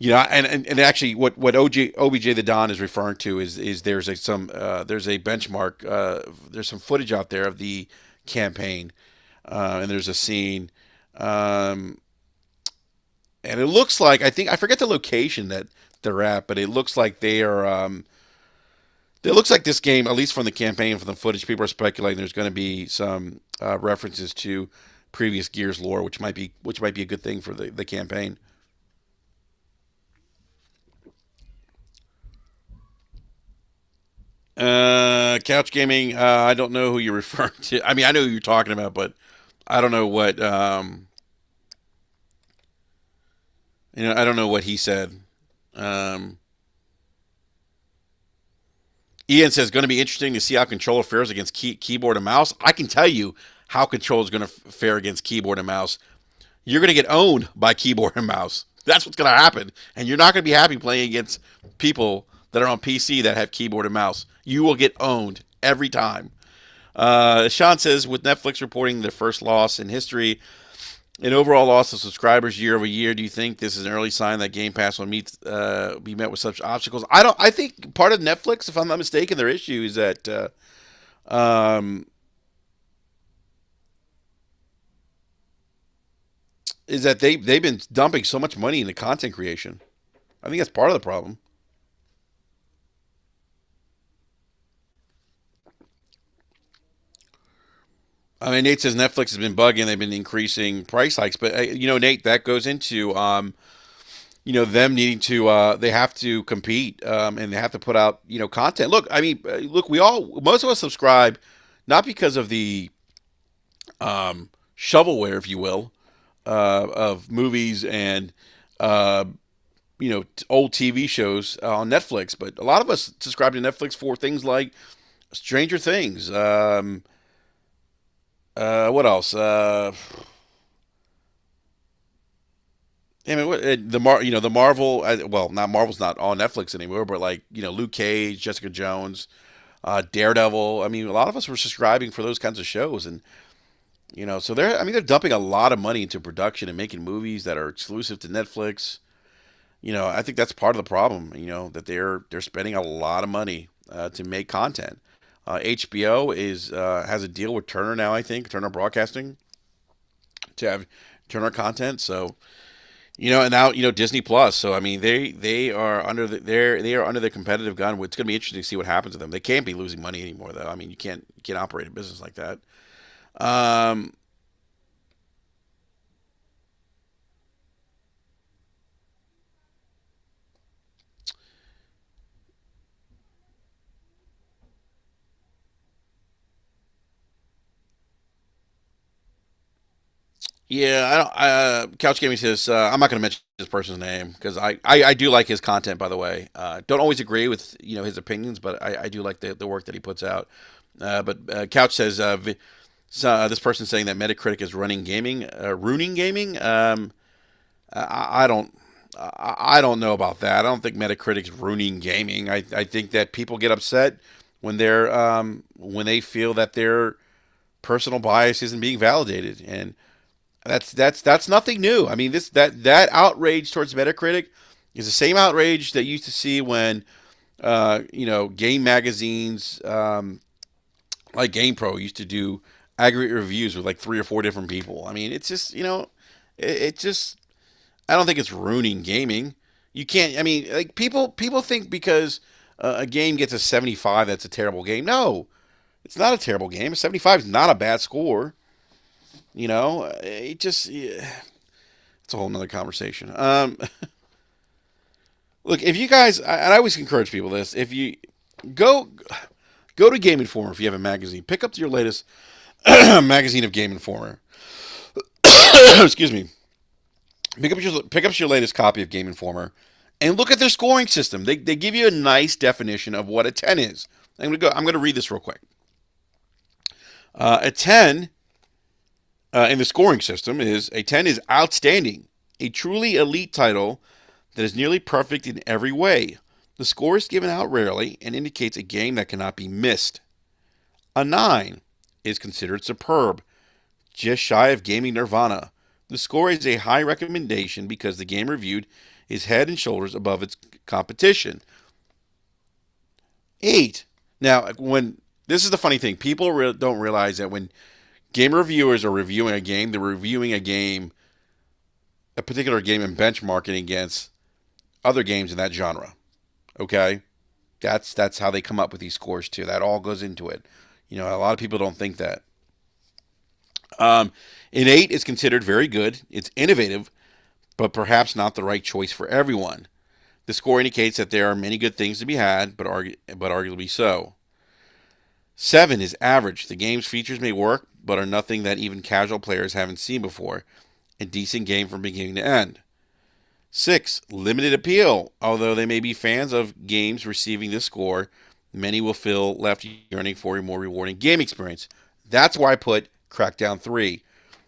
And actually, what OBJ the Don is referring to is there's a benchmark, there's some footage out there of the campaign, and there's a scene, um, and it looks like, I forget the location that they're at, but it looks like they are. It looks like this game, at least from the campaign, from the footage, people are speculating there's going to be some references to previous Gears lore, which might be a good thing for the campaign. Couch gaming. I don't know who you're referring to. I mean, I know who you're talking about, but I don't know what. I don't know what he said. Um, Ian says going to be interesting to see how controller fares against keyboard and mouse. I can tell you how controller is going to fare against keyboard and mouse. You're going to get owned by keyboard and mouse. That's what's going to happen, and you're not going to be happy playing against people that are on PC that have keyboard and mouse. You will get owned every time. Sean says, with Netflix reporting their first loss in history, an overall loss of subscribers year over year, do you think this is an early sign that Game Pass will be met with such obstacles? I don't. I think part of Netflix, if I'm not mistaken, their issue um, is that they've been dumping so much money into content creation. I think that's part of the problem. I mean, Nate says Netflix has been bugging; they've been increasing price hikes, but Nate, that goes into them needing to they have to compete, and they have to put out content. Look, I mean, look, most of us subscribe not because of the shovelware, if you will, of movies and uh, old TV shows on Netflix, but a lot of us subscribe to Netflix for things like Stranger Things. What else? I mean, the Marvel. Well, not Marvel's not on Netflix anymore, but like Luke Cage, Jessica Jones, Daredevil. I mean, a lot of us were subscribing for those kinds of shows, and so they're dumping a lot of money into production and making movies that are exclusive to Netflix. I think that's part of the problem. That they're spending a lot of money to make content. HBO is has a deal with Turner now. I think Turner Broadcasting to have Turner content. So and now Disney Plus. So I mean, they are under they are under the competitive gun. It's going to be interesting to see what happens to them. They can't be losing money anymore, though. I mean, you can't operate a business like that. Um, yeah, I don't. Couch Gaming says I'm not going to mention this person's name because I do like his content. By the way, don't always agree with his opinions, but I do like the work that he puts out. But Couch says this person saying that Metacritic is ruining gaming. I don't. I don't know about that. I don't think Metacritic's ruining gaming. I think that people get upset when they feel that their personal bias isn't being validated, and that's nothing new. I mean, that outrage towards Metacritic is the same outrage that you used to see when game magazines like GamePro used to do aggregate reviews with like three or four different people. I mean, it's just it just I don't think it's ruining gaming. You can't. I mean, like people think because a game gets a 75 that's a terrible game. No, it's not a terrible game. A 75 is not a bad score. It just yeah, it's a whole nother conversation. Look, if you guys, and I always encourage people this, if you go go to Game Informer if you have a magazine, pick up your latest magazine of Game Informer. Excuse me. Pick up your latest copy of Game Informer, and look at their scoring system. They give you a nice definition of what a 10 is. I'm gonna read this real quick. A 10 in the scoring system is a 10 is outstanding, a truly elite title that is nearly perfect in every way. The score is given out rarely and indicates a game that cannot be missed. A 9 is considered superb, just shy of gaming nirvana. The score is a high recommendation because the game reviewed is head and shoulders above its competition. 8. Now, when this is the funny thing, people don't realize that when game reviewers are reviewing a game, they're reviewing a particular game, and benchmarking against other games in that genre. Okay, that's how they come up with these scores too. That all goes into it. A lot of people don't think that. Um, an 8 is considered very good. It's innovative, but perhaps not the right choice for everyone. The score indicates that there are many good things to be had, but arguably so. 7 is average. The game's features may work, but are nothing that even casual players haven't seen before. A decent game from beginning to end. 6, limited appeal. Although they may be fans of games receiving this score, many will feel left yearning for a more rewarding game experience. That's why I put Crackdown 3.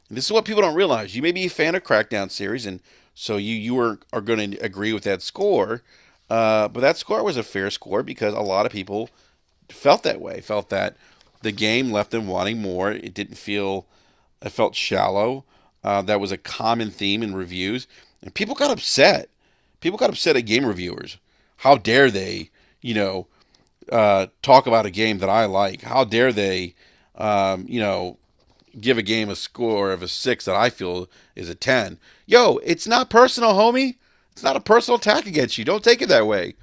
And this is what people don't realize. You may be a fan of Crackdown series, and so you are going to agree with that score. But that score was a fair score because a lot of people felt that way. Felt that the game left them wanting more. It felt shallow. That was a common theme in reviews, and people got upset. People got upset at game reviewers. How dare they, talk about a game that I like? How dare they, give a game a score of a 6 that I feel is a 10? Yo, it's not personal, homie. It's not a personal attack against you. Don't take it that way.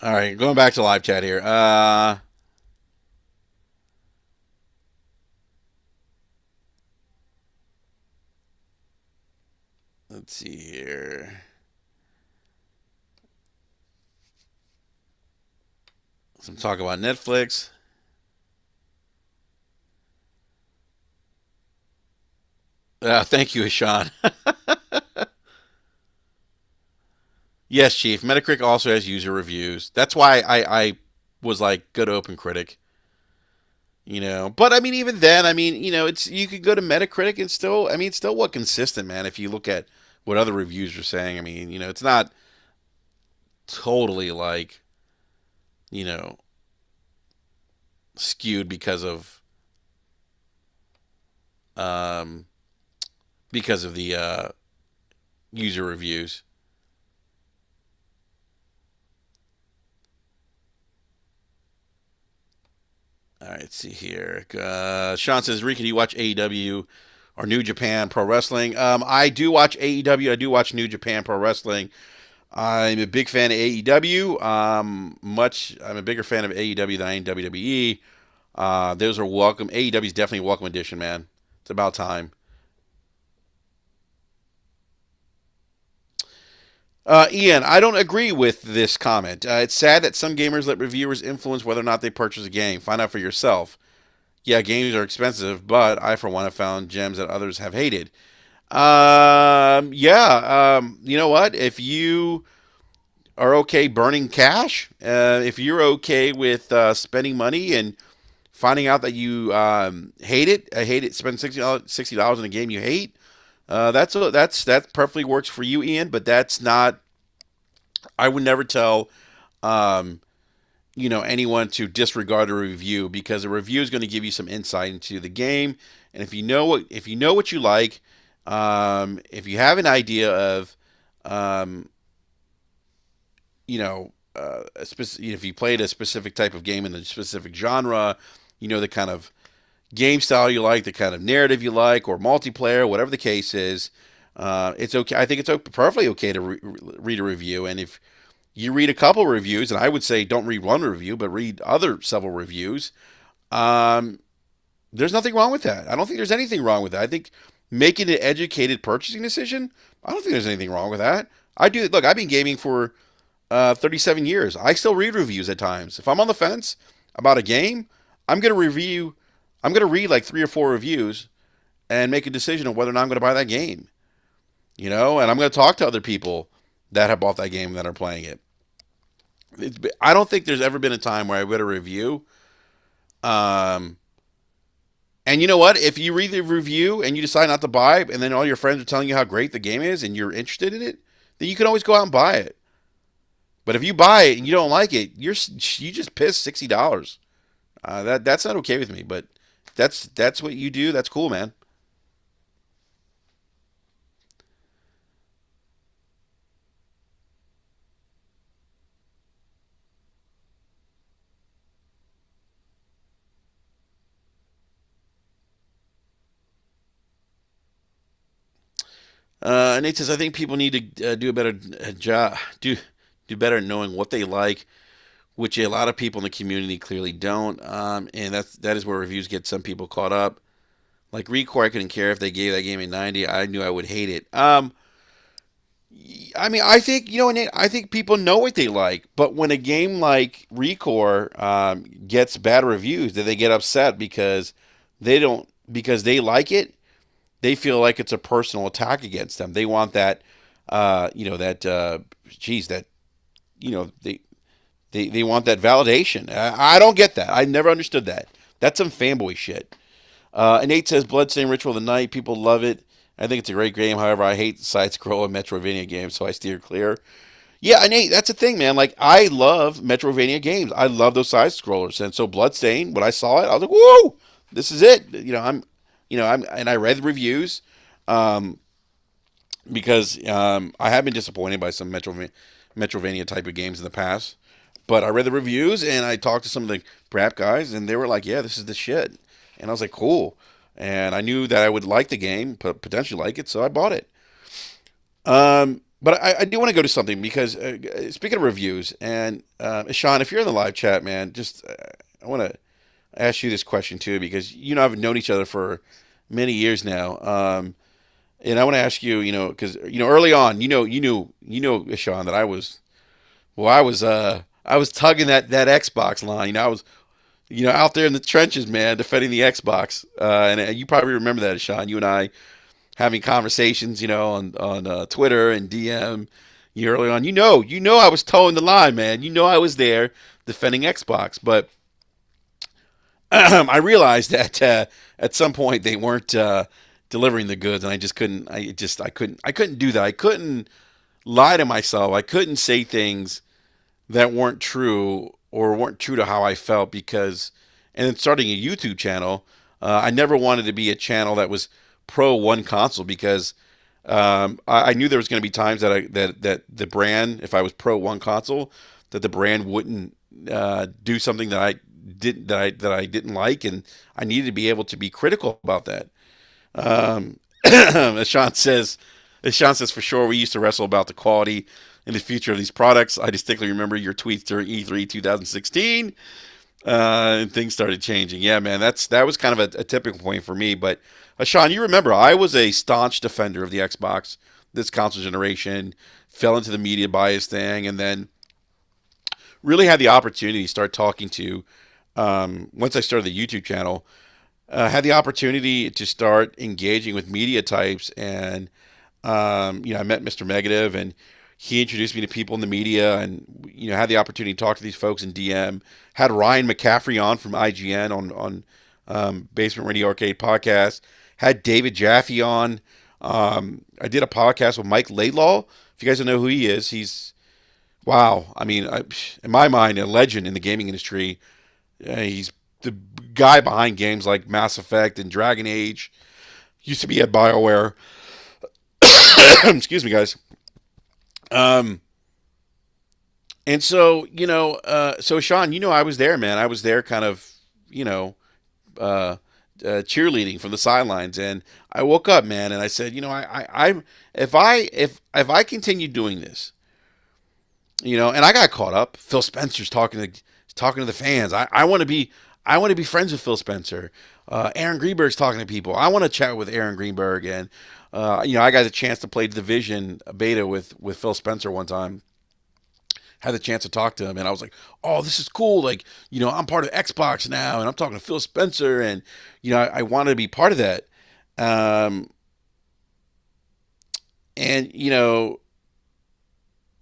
All right, going back to live chat here. Let's see here. Some talk about Netflix. Thank you, Ishan. Yes, Chief. Metacritic also has user reviews. That's why I was like, go to Open Critic. But I mean, even then, I mean, it's you could go to Metacritic and still, I mean, it's still what consistent, man. If you look at what other reviews are saying, I mean, it's not totally like, you know, skewed um because of the user reviews. All right, let's see here. Sean says, Ricky, do you watch AEW or New Japan Pro Wrestling? I do watch AEW. I do watch New Japan Pro Wrestling. I'm a big fan of AEW. I'm a bigger fan of AEW than I am WWE. Those are welcome. AEW is definitely a welcome addition, man. It's about time. Ian, I don't agree with this comment. It's sad that some gamers let reviewers influence whether or not they purchase a game. Find out for yourself. Yeah, games are expensive, but I, for one, have found gems that others have hated. Yeah, you know what? If you are okay burning cash, if you're okay with spending money and finding out that you hate it, spend $60 in a game you hate, that perfectly works for you, Ian. But that's not. I would never tell um, anyone to disregard a review because a review is going to give you some insight into the game, and if you know what you like, if you have an idea of um, if you played a specific type of game in a specific genre, the kind of game style you like, the kind of narrative you like, or multiplayer, whatever the case is, it's okay. I think it's perfectly okay to read a review, and if you read a couple reviews, and I would say don't read one review, but read other several reviews. Um, there's nothing wrong with that. I don't think there's anything wrong with that. I think making an educated purchasing decision, I don't think there's anything wrong with that. I do. Look, I've been gaming for 37 years. I still read reviews at times. If I'm on the fence about a game, I'm going to review. I'm going to read like 3 or 4 reviews and make a decision on whether or not I'm going to buy that game. And I'm going to talk to other people that have bought that game that are playing it. I don't think there's ever been a time where I read a review. Um, and you know what? If you read the review and you decide not to buy it, and then all your friends are telling you how great the game is and you're interested in it, then you can always go out and buy it. But if you buy it and you don't like it, you just pissed $60. That's not okay with me. But that's what you do. That's cool, man. Nate says I think people need to do a better job, do better at knowing what they like, which a lot of people in the community clearly don't. And that is where reviews get some people caught up. Like Recore, I couldn't care if they gave that game a 90. I knew I would hate it. I mean, I think Nate, I think people know what they like, but when a game like Recore gets bad reviews, then they get upset because they like it. They feel like it's a personal attack against them. They want that, geez, that you know, they want that validation. I don't get that. I never understood that. That's some fanboy shit. And Nate says Bloodstained Ritual of the Night. People love it. I think it's a great game. However, I hate side scrolling Metrovania games, so I steer clear. Yeah, and Nate, that's the thing, man. Like I love Metrovania games. I love those side scrollers, and so Bloodstained. When I saw it, I was like, "Whoa, this is it." And I read the reviews. Um, because I have been disappointed by some Metrovania type of games in the past. But I read the reviews and I talked to some of the prep guys, and they were like, "Yeah, this is the shit." And I was like, "Cool." And I knew that I would like the game, potentially like it, so I bought it. But I do want to go to something because speaking of reviews, and Sean, if you're in the live chat, man, just I want to ask you this question too because I've known each other for many years now. And I want to ask you, because early on, Sean, that I was tugging that Xbox line. I was, out there in the trenches, man, defending the Xbox. And you probably remember that, Sean. You and I having conversations, on Twitter and DM. Early on, I was towing the line, man. I was there defending Xbox, but I realized that at some point they weren't delivering the goods, and I just couldn't. I couldn't do that. I couldn't lie to myself. I couldn't say things that weren't true or weren't true to how I felt because. And then starting a YouTube channel, I never wanted to be a channel that was pro one console because I knew there was going to be times that the brand, if I was pro one console, that the brand wouldn't do something that I didn't like, and I needed to be able to be critical about that. As Sean says, for sure, we used to wrestle about the quality and the future of these products. I distinctly remember your tweets during E3 2016, and things started changing. Yeah, man, that was kind of a tipping point for me. But Sean, you remember I was a staunch defender of the Xbox this console generation. Fell into the media bias thing, and then really had the opportunity to start talking to. Once I started the YouTube channel, had the opportunity to start engaging with media types, and I met Mr. Negative, and he introduced me to people in the media, and had the opportunity to talk to these folks in DM. Had Ryan McCaffrey on from IGN on Basement Radio Arcade podcast. Had David Jaffe on. I did a podcast with Mike Laidlaw. If you guys don't know who he is, he's wow. I mean, in my mind, a legend in the gaming industry. He's the guy behind games like Mass Effect and Dragon Age. Used to be at BioWare. Excuse me, guys. Um, and so so Sean, I was there, man. I was there, kind of, you know, uh, cheerleading from the sidelines, and I woke up, man, and I said, I'm if I continue doing this, and I got caught up. Phil Spencer's talking to the fans. I want to be friends with Phil Spencer. Aaron Greenberg's talking to people. I want to chat with Aaron Greenberg, and I got a chance to play Division beta with Phil Spencer one time. Had the chance to talk to him, and I was like, "Oh, this is cool! Like, I'm part of Xbox now, and I'm talking to Phil Spencer, and I wanted to be part of that." Um, and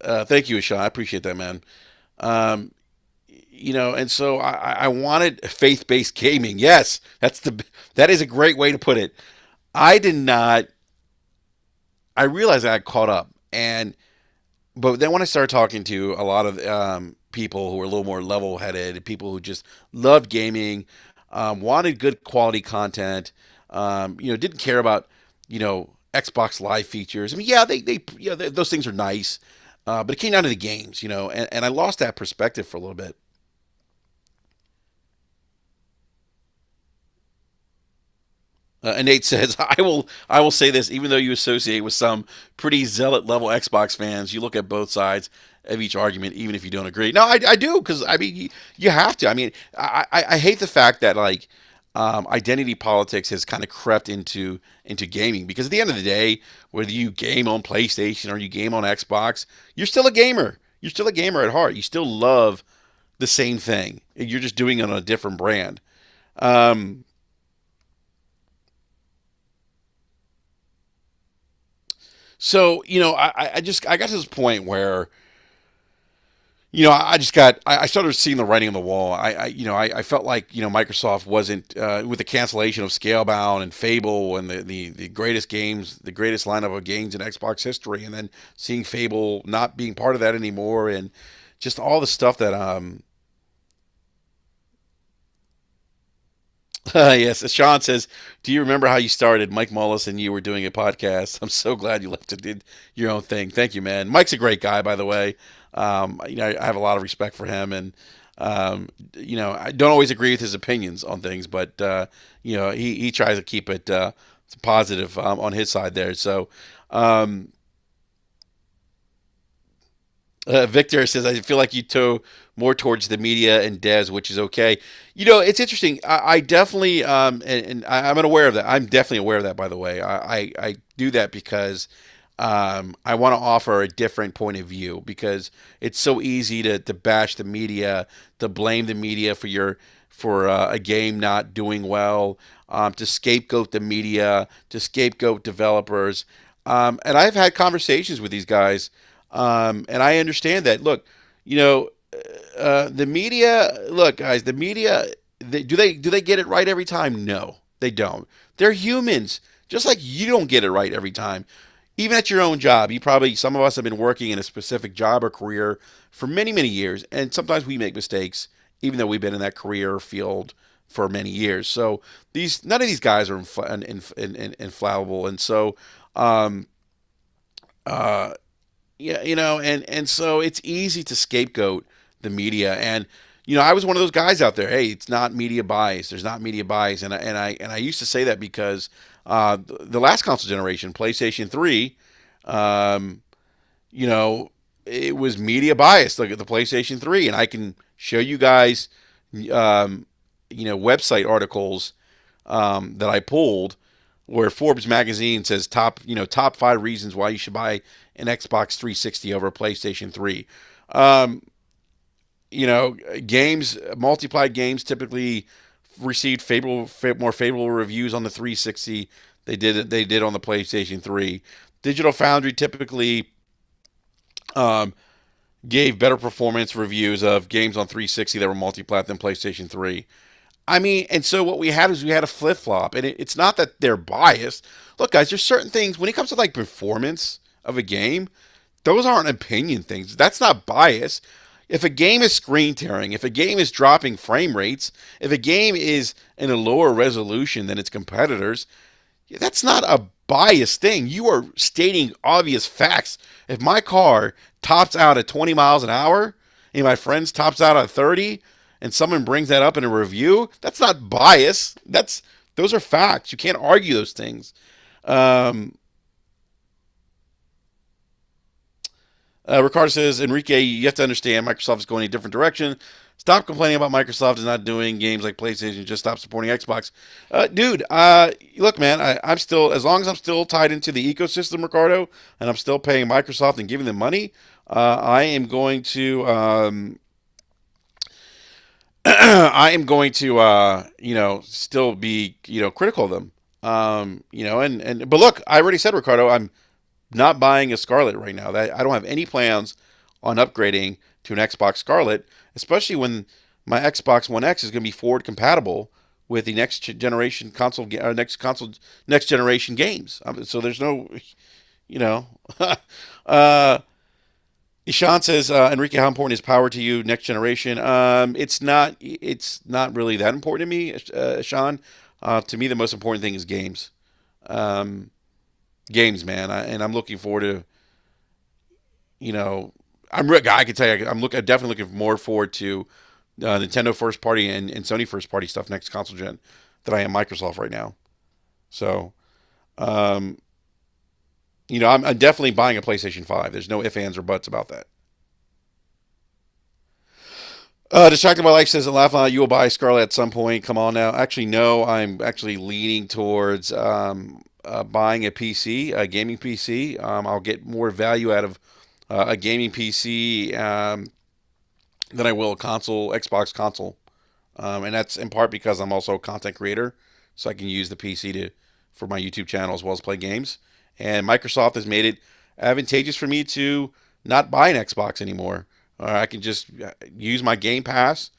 thank you, Ishan. I appreciate that, man. Um, and so I wanted faith-based gaming. Yes, that is a great way to put it. I did not. I realized I got caught up, and but then when I started talking to a lot of people who were a little more level-headed, people who just loved gaming, wanted good quality content, didn't care about Xbox Live features. I mean, yeah, those things are nice, but it came down to the games, and I lost that perspective for a little bit. And Nate says, I will say this, even though you associate with some pretty zealot level Xbox fans, you look at both sides of each argument, even if you don't agree. No, I do, because I mean, you have to. I mean, I hate the fact that like identity politics has kind of crept into gaming, because at the end of the day, whether you game on PlayStation or you game on Xbox, you're still a gamer. You're still a gamer at heart. You still love the same thing. You're just doing it on a different brand. Um, so I got to this point where I started seeing the writing on the wall. I felt like Microsoft wasn't with the cancellation of Scalebound and Fable and the greatest games, the greatest lineup of games in Xbox history, and then seeing Fable not being part of that anymore, and just all the stuff that yes, Sean says, "Do you remember how you started? Mike Mullis and you were doing a podcast. I'm so glad you left and did your own thing. Thank you, man. Mike's a great guy, by the way. I have a lot of respect for him, and I don't always agree with his opinions on things, but he tries to keep it positive on his side there. So, um, Victor says, I feel like you toe more towards the media and devs, which is okay. It's interesting. I definitely, I'm unaware of that. I'm definitely aware of that, by the way. I do that because I want to offer a different point of view, because it's so easy to bash the media, to blame the media for a game not doing well, to scapegoat the media, to scapegoat developers. And I've had conversations with these guys, and I understand that. Look, you know, the media. Look, guys, the media. Do they get it right every time? No, they don't. They're humans, just like you don't get it right every time. Even at your own job, some of us have been working in a specific job or career for many, many years, and sometimes we make mistakes, even though we've been in that career field for many years. So these none of these guys are infallible, and so um, uh, yeah, and so it's easy to scapegoat the media. And I was one of those guys out there. Hey, it's not media bias. There's not media bias, and I used to say that because the last console generation, PlayStation 3, um, you know, it was media biased. Look at the PlayStation 3, and I can show you guys, um, website articles that I pulled, where Forbes magazine says top 5 reasons why you should buy an Xbox 360 over a PlayStation 3. Um, games, multiplied games typically received more favorable reviews on the 360. They did on the PlayStation 3. Digital Foundry typically um, gave better performance reviews of games on 360 that were multi-plat than PlayStation 3. I mean, and so what we had a flip flop, and it's not that they're biased. Look, guys, there's certain things when it comes to like performance of a game, those aren't opinion things. That's not bias. If a game is screen tearing, if a game is dropping frame rates, if a game is in a lower resolution than its competitors, that's not a biased thing. You are stating obvious facts. If my car tops out at 20 miles an hour and my friend's tops out at 30, and someone brings that up in a review, that's not bias. Those are facts. You can't argue those things. Um, Ricardo says, Enrique, you have to understand Microsoft is going a different direction. Stop complaining about Microsoft is not doing games like PlayStation. Just stop supporting Xbox. Dude, look, man, I'm still, as long as I'm still tied into the ecosystem, Ricardo, and I'm still paying Microsoft and giving them money, I am going to, I am going to, still be, critical of them. But look, I already said, Ricardo, I'm not buying a Scarlet right now. That I don't have any plans on upgrading to an Xbox Scarlet, especially when my Xbox One X is going to be forward compatible with the next generation next generation games. So there's no, you know, uh, Ishan says, Enrique, how important is power to you, next generation? It's not. It's not really that important to me, Ishan. To me, the most important thing is games. Um, Games, man, and I'm looking forward to. You know, I can tell you, I'm definitely looking more forward to Nintendo first party and Sony first party stuff next console gen than I am Microsoft right now. So, um, I'm definitely buying a PlayStation 5. There's no ifs, ands, or buts about that. Distracted by Life says, laugh on you will buy Scarlet at some point. Come on now. Actually, no, I'm actually leaning towards buying a PC, a gaming PC. I'll get more value out of a gaming PC than I will a console, Xbox console. And that's in part because I'm also a content creator, so I can use the PC to for my YouTube channel as well as play games. And Microsoft has made it advantageous for me to not buy an Xbox anymore. I can just use my Game Pass,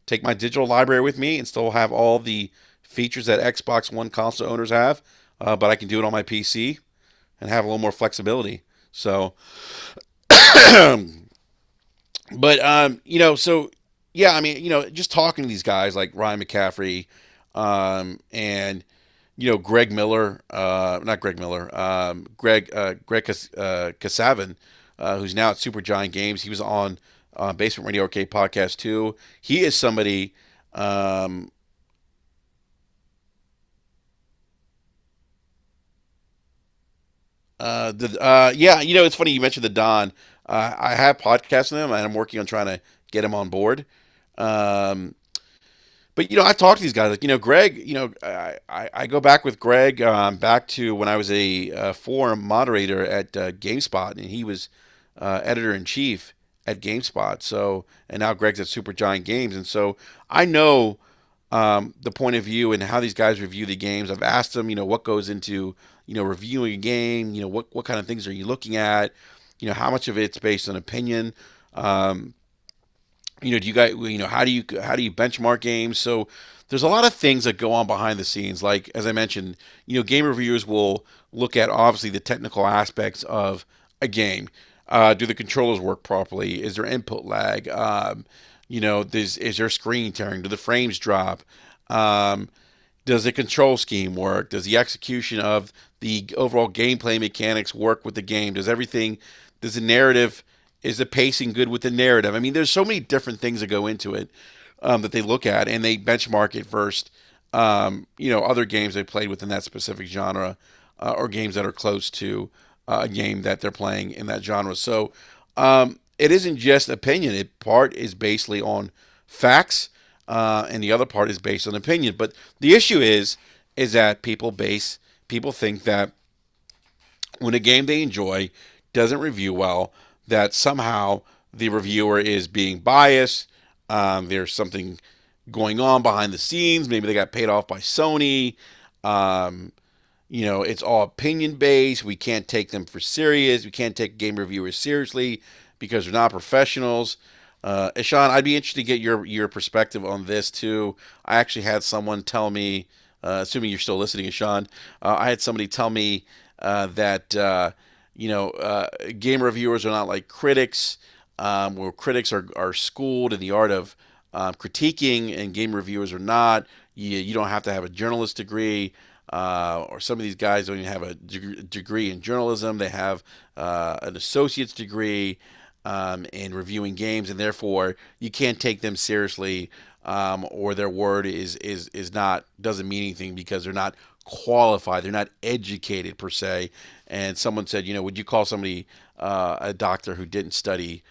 take my digital library with me, and still have all the features that Xbox One console owners have. But I can do it on my PC and have a little more flexibility. So, but so yeah, I mean, just talking to these guys like Ryan McCaffrey, and Greg Miller, not Greg Miller, Greg Kasavin, who's now at Supergiant Games. He was on Basement Radio Arcade podcast too. He is somebody. Um, yeah, it's funny you mentioned the Don. I have podcasts with him, and I'm working on trying to get him on board. Um, but I've talked to these guys. Like Greg. I go back with Greg back to when I was a forum moderator at GameSpot, and he was editor in chief at GameSpot. So and now Greg's at Supergiant Games, and so I know the point of view and how these guys review the games. I've asked them, what goes into reviewing a game. What kind of things are you looking at? How much of it's based on opinion. Um, do you guys, how do you benchmark games? So there's a lot of things that go on behind the scenes. Like as I mentioned, game reviewers will look at obviously the technical aspects of a game. Do the controllers work properly? Is there input lag? Is there screen tearing? Do the frames drop? Um, does the control scheme work? Does the execution of the overall gameplay mechanics work with the game? Does the narrative, is the pacing good with the narrative? I mean, there's so many different things that go into it that they look at and they benchmark it versus, other games they played within that specific genre or games that are close to a game that they're playing in that genre. So it isn't just opinion. Part is basically on facts, and the other part is based on opinion. But the issue is that people think that when a game they enjoy doesn't review well, that somehow the reviewer is being biased. There's something going on behind the scenes. Maybe they got paid off by Sony. Um, it's all opinion based. We can't take them for serious. We can't take game reviewers seriously because they're not professionals. Ishan, I'd be interested to get your perspective on this too. I actually had someone tell me, assuming you're still listening, Ishan, I had somebody tell me that game reviewers are not like critics, where critics are schooled in the art of critiquing, and game reviewers are not. You don't have to have a journalist degree. Or some of these guys don't even have a degree in journalism. They have an associate's degree in reviewing games, and therefore you can't take them seriously, or their word is not doesn't mean anything because they're not qualified. They're not educated per se. And someone said, would you call somebody a doctor who didn't study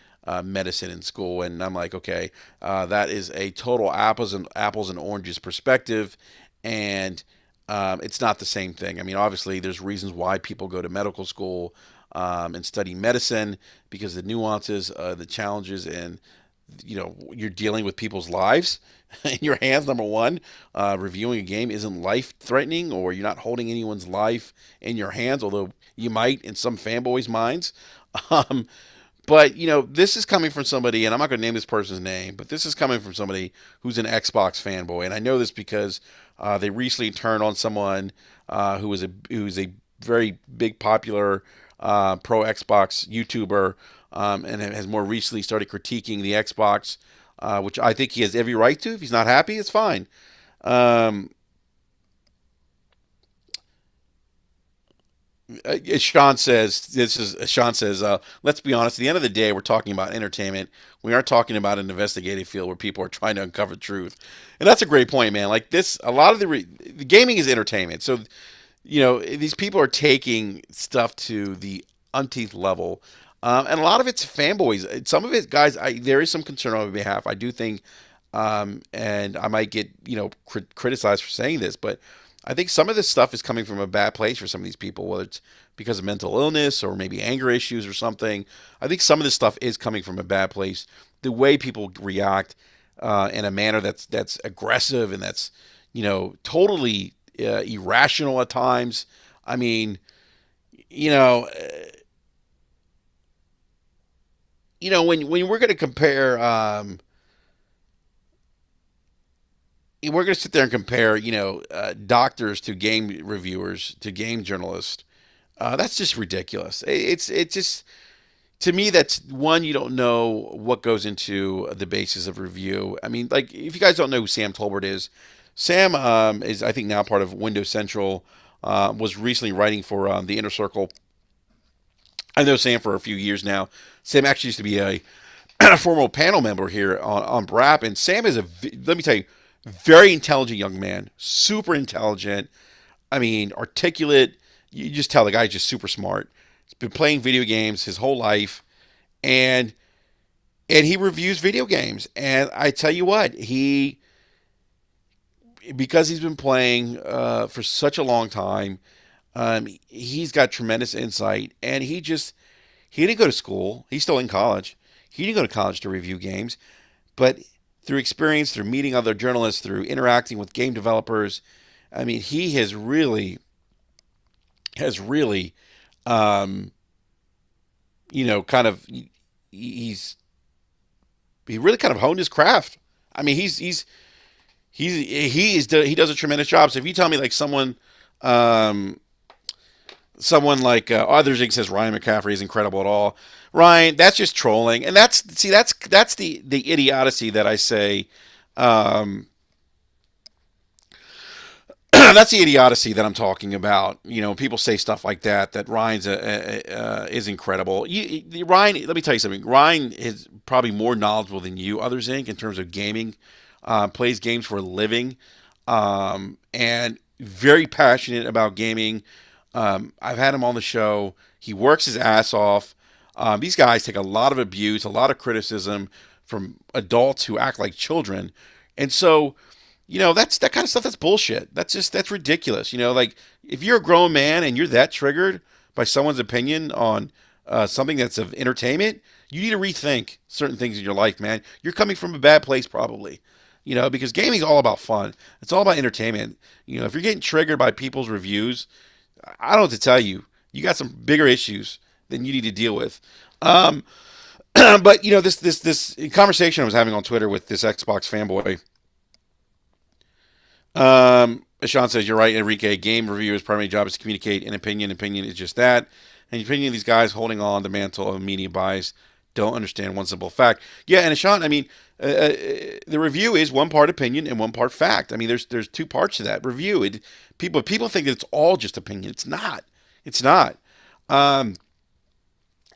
medicine in school? And I'm like, okay, that is a total apples and oranges perspective, and it's not the same thing. I mean, obviously, there's reasons why people go to medical school and study medicine because the nuances, the challenges, and you're dealing with people's lives in your hands. Number one, reviewing a game isn't life threatening, or you're not holding anyone's life in your hands, although you might in some fanboys' minds. Um, but this is coming from somebody, and I'm not going to name this person's name, but this is coming from somebody who's an Xbox fanboy, and I know this because they recently turned on someone who's a very big popular pro Xbox YouTuber, and has more recently started critiquing the Xbox, which I think he has every right to. If he's not happy, it's fine. Um, as Sean says, this is Sean says, let's be honest. At the end of the day, we're talking about entertainment. We aren't talking about an investigative field where people are trying to uncover truth. And that's a great point, man. Like this, a lot of the gaming is entertainment. So these people are taking stuff to the umpteenth level, and a lot of it's fanboys. Some of it, guys, there is some concern on my behalf. I do think, and I might get criticized for saying this, but I think some of this stuff is coming from a bad place for some of these people, whether it's because of mental illness or maybe anger issues or something. I think some of this stuff is coming from a bad place. The way people react in a manner that's aggressive and that's totally irrational at times. I mean, you know, when we're going to compare, we're going to sit there and compare, doctors to game reviewers to game journalists. That's just ridiculous. It's just to me that's one, you don't know what goes into the basis of review. I mean, like if you guys don't know who Sam Tolbert is, Sam is I think now part of Windows Central. Was recently writing for the Inner Circle. I know Sam for a few years now. Sam actually used to be a former panel member here on BRAP, and Sam is let me tell you, very intelligent young man, super intelligent. I mean, articulate. You just tell the guy's just super smart. He's been playing video games his whole life, and he reviews video games. And I tell you what, because he's been playing for such a long time, he's got tremendous insight, and he didn't go to school. He's still in college. He didn't go to college to review games, but through experience, through meeting other journalists, through interacting with game developers, I mean, he has really, um, kind of he's he really kind of honed his craft. I mean, he does a tremendous job. So if you tell me like um, someone like others says Ryan McCaffrey is incredible at all, Ryan, that's just trolling, and that's the idiocy that I say. Um, that's the idiocy that I'm talking about. People say stuff like that. That Ryan's is incredible. Ryan, let me tell you something. Ryan is probably more knowledgeable than you, others Inc. in terms of gaming. Plays games for a living, and very passionate about gaming. I've had him on the show. He works his ass off. These guys take a lot of abuse, a lot of criticism from adults who act like children, and so that's that kind of stuff. That's bullshit. That's ridiculous. Like if you're a grown man and you're that triggered by someone's opinion on something that's of entertainment, you need to rethink certain things in your life, man. You're coming from a bad place, probably. Because gaming is all about fun. It's all about entertainment. If you're getting triggered by people's reviews, I don't know what to tell you. You got some bigger issues than you need to deal with. Um, but this conversation I was having on Twitter with this Xbox fanboy. As Sean says, you're right, Enrique. Game reviewers' primary job is to communicate an opinion. Opinion is just that. And the opinion of these guys holding on the mantle of media bias don't understand one simple fact. Yeah, and Sean, I mean, the review is one part opinion and one part fact. I mean, there's two parts to that review. People think that it's all just opinion. It's not. It's not. Um,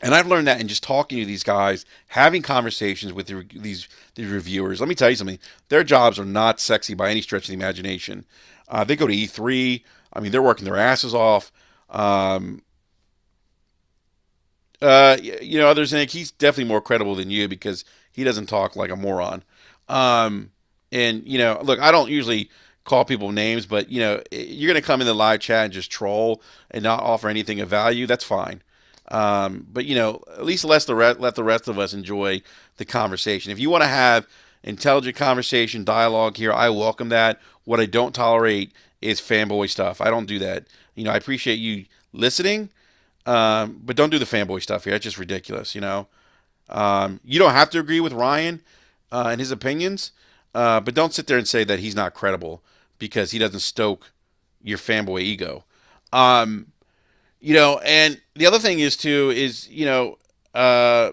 and I've learned that in just talking to these guys, having conversations with these reviewers. Let me tell you something. Their jobs are not sexy by any stretch of the imagination. They go to E3. I mean, they're working their asses off. Um, others think he's definitely more credible than you because he doesn't talk like a moron. Um, and look, I don't usually call people names, but you're gonna come in the live chat and just troll and not offer anything of value. That's fine. But at least let the rest of us enjoy the conversation. If you want to have intelligent conversation, dialogue here, I welcome that. What I don't tolerate is fanboy stuff. I don't do that. I appreciate you listening, but don't do the fanboy stuff here. It's just ridiculous. You don't have to agree with Ryan and his opinions, but don't sit there and say that he's not credible because he doesn't stoke your fanboy ego. Um, And the other thing is too is uh,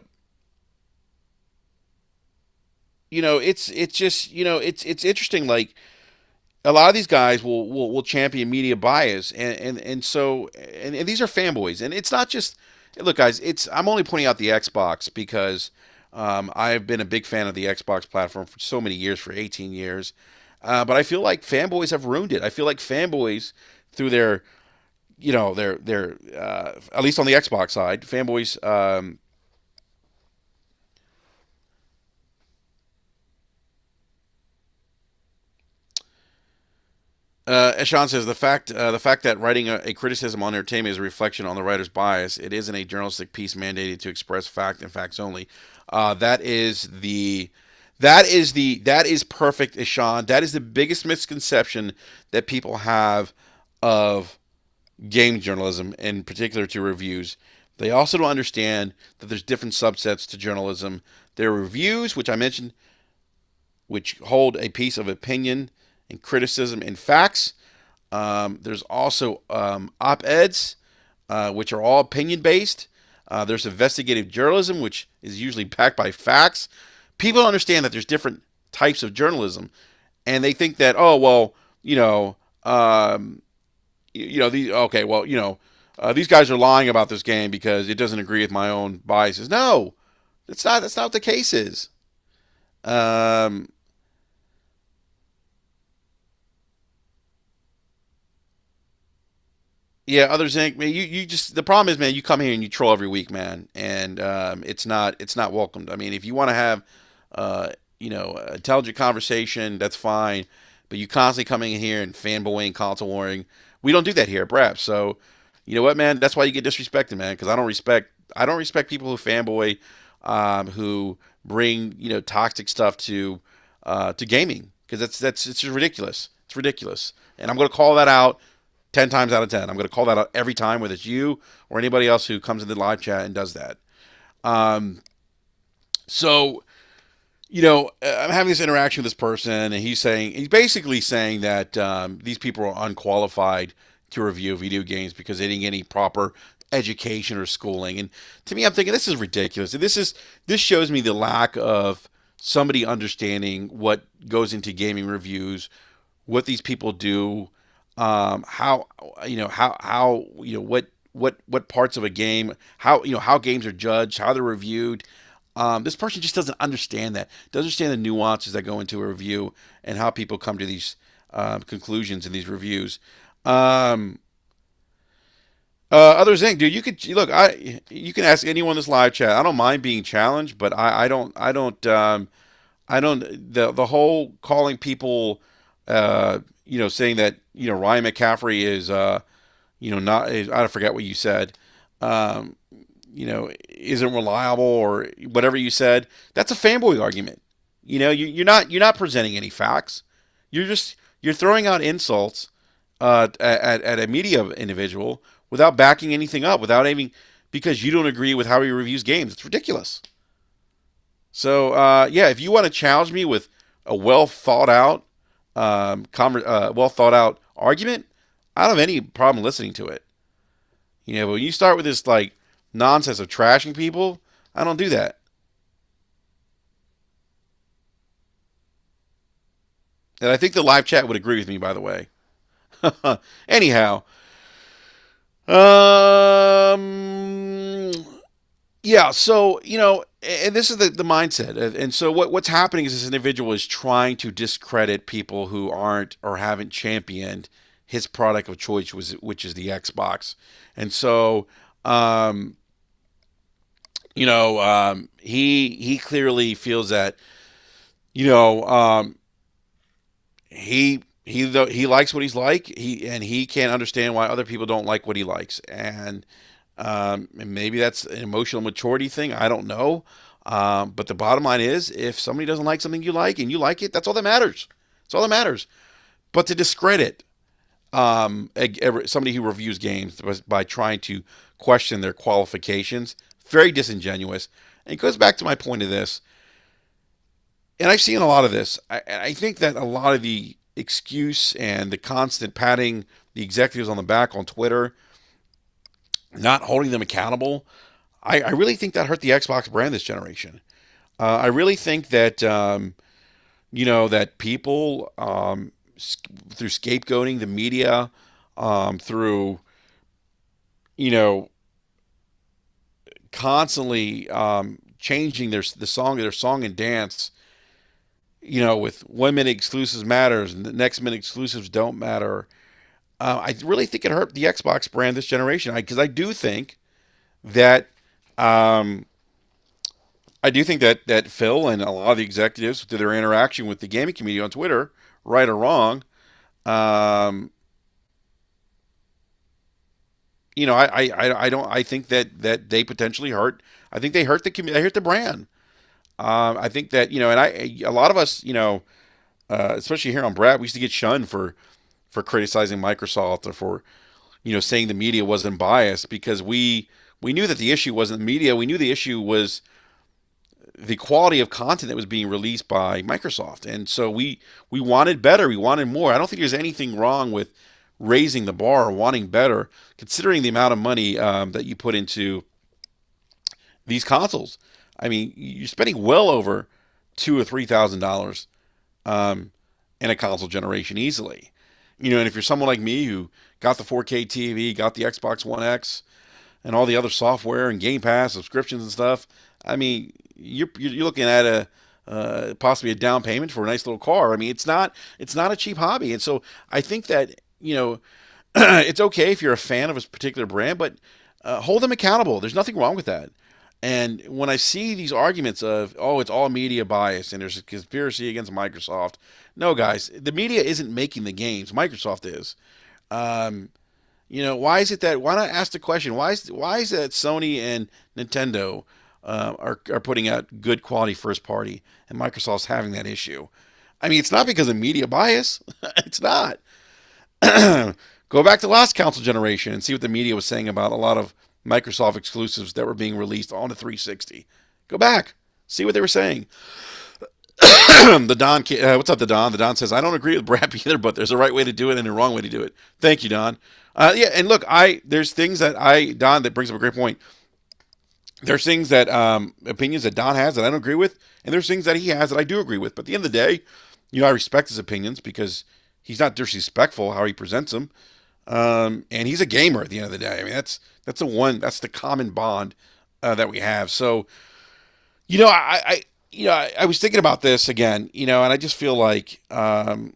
it's just it's interesting. Like a lot of these guys will champion media bias, and these are fanboys, and it's not just look, guys. It's I'm only pointing out the Xbox because I've been a big fan of the Xbox platform for so many years, for 18 years. But I feel like fanboys have ruined it. I feel like fanboys, through their, their at least on the Xbox side, fanboys. As Sean says, the fact that writing a criticism on entertainment is a reflection on the writer's bias. It isn't a journalistic piece mandated to express fact and facts only. That is the that is perfect, Ishan. That is the biggest misconception that people have of game journalism, in particular to reviews. They also don't understand that there's different subsets to journalism. There are reviews, which I mentioned, which hold a piece of opinion and criticism and facts. There's also op-eds, which are all opinion based. There's investigative journalism, which is usually backed by facts. People don't understand that there's different types of journalism, and they think that, oh well, these okay, well, these guys are lying about this game because it doesn't agree with my own biases. No, that's not what the case is. Um, Yeah, others think, man, you just the problem is, man, you come here and you troll every week, man, and it's not welcomed. I mean, if you want to have intelligent conversation, that's fine, but you constantly coming in here and fanboying, console warring, we don't do that here at Brap. So, you know what, man, that's why you get disrespected, man, because I don't respect people who fanboy, who bring toxic stuff to gaming, because that's it's just ridiculous. It's ridiculous, and I'm going to call that out 10 times out of 10. I'm going to call that out every time, whether it's you or anybody else who comes in the live chat and does that. Um, so, I'm having this interaction with this person, and he's basically saying that these people are unqualified to review video games because they didn't get any proper education or schooling. And to me, I'm thinking this is ridiculous. This shows me the lack of somebody understanding what goes into gaming reviews, what these people do, how what parts of a game, how games are judged, how they're reviewed. This person just doesn't understand that. Doesn't understand the nuances that go into a review and how people come to these conclusions in these reviews. Um, Others think, dude, you could look. You can ask anyone in this live chat. I don't mind being challenged, but I don't. The whole calling people, saying that Ryan McCaffrey is not is, I forget what you said, um, isn't reliable or whatever you said. That's a fanboy argument. You're not presenting any facts. You're throwing out insults at a media individual without backing anything up, without aiming because you don't agree with how he reviews games. It's ridiculous. So yeah, if you want to challenge me with a well thought out argument, I don't have any problem listening to it. But when you start with this like nonsense of trashing people, I don't do that. And I think the live chat would agree with me, by the way. Anyhow, um, yeah. So and this is the mindset, and so what's happening is this individual is trying to discredit people who aren't or haven't championed his product of choice, which is the Xbox, and so um, he clearly feels that you know he likes what he's like, he can't understand why other people don't like what he likes, and maybe that's an emotional maturity thing. I don't know. But the bottom line is, if somebody doesn't like something you like and you like it, that's all that matters. That's all that matters. But to discredit somebody who reviews games by trying to question their qualifications, very disingenuous. And it goes back to my point of this, and I've seen a lot of this. I think that a lot of the excuse and the constant patting the executives on the back on Twitter not holding them accountable. I really think that hurt the Xbox brand this generation. I really think that that people through scapegoating the media, through you know constantly changing their song and dance, with 1 minute exclusives matters and the next minute exclusives don't matter. I really think it hurt the Xbox brand this generation because that um, I do think that Phil and a lot of the executives, through their interaction with the gaming community on Twitter, right or wrong, um, I don't. I think that they potentially hurt. I think they hurt the community. They hurt the brand. I think that and a lot of us, especially here on Brad, we used to get shunned for criticizing Microsoft or for saying the media wasn't biased because we knew that the issue wasn't the media. We knew the issue was the quality of content that was being released by Microsoft, and so we wanted better. We wanted more. I don't think there's anything wrong with raising the bar or wanting better, considering the amount of money that you put into these consoles. I mean, you're spending well over $2,000 or $3,000 um, in a console generation easily. And if you're someone like me who got the 4K TV, got the Xbox One X, and all the other software and Game Pass subscriptions and stuff, I mean, you're looking at a possibly a down payment for a nice little car. I mean, it's not a cheap hobby, and so I think that it's okay if you're a fan of a particular brand, but hold them accountable. There's nothing wrong with that. And when I see these arguments of, oh, it's all media bias and there's a conspiracy against Microsoft, no, guys, the media isn't making the games. Microsoft is. Um, why is it that? Why not ask the question? Why is that Sony and Nintendo are putting out good quality first party and Microsoft's having that issue? I mean, it's not because of media bias. It's not. Go back to last console generation and see what the media was saying about a lot of Microsoft exclusives that were being released on the 360. Go back, see what they were saying. The Don, what's up, the Don? The Don says I don't agree with Brad either, but there's a right way to do it and a wrong way to do it. Thank you, Don. Yeah, and look, there's things that Don that brings up a great point. There's things that opinions that Don has that I don't agree with, and there's things that he has that I do agree with. But at the end of the day, I respect his opinions because he's not disrespectful how he presents them. And he's a gamer at the end of the day. I mean, that's the common bond that we have. So, I was thinking about this again, and I just feel like, and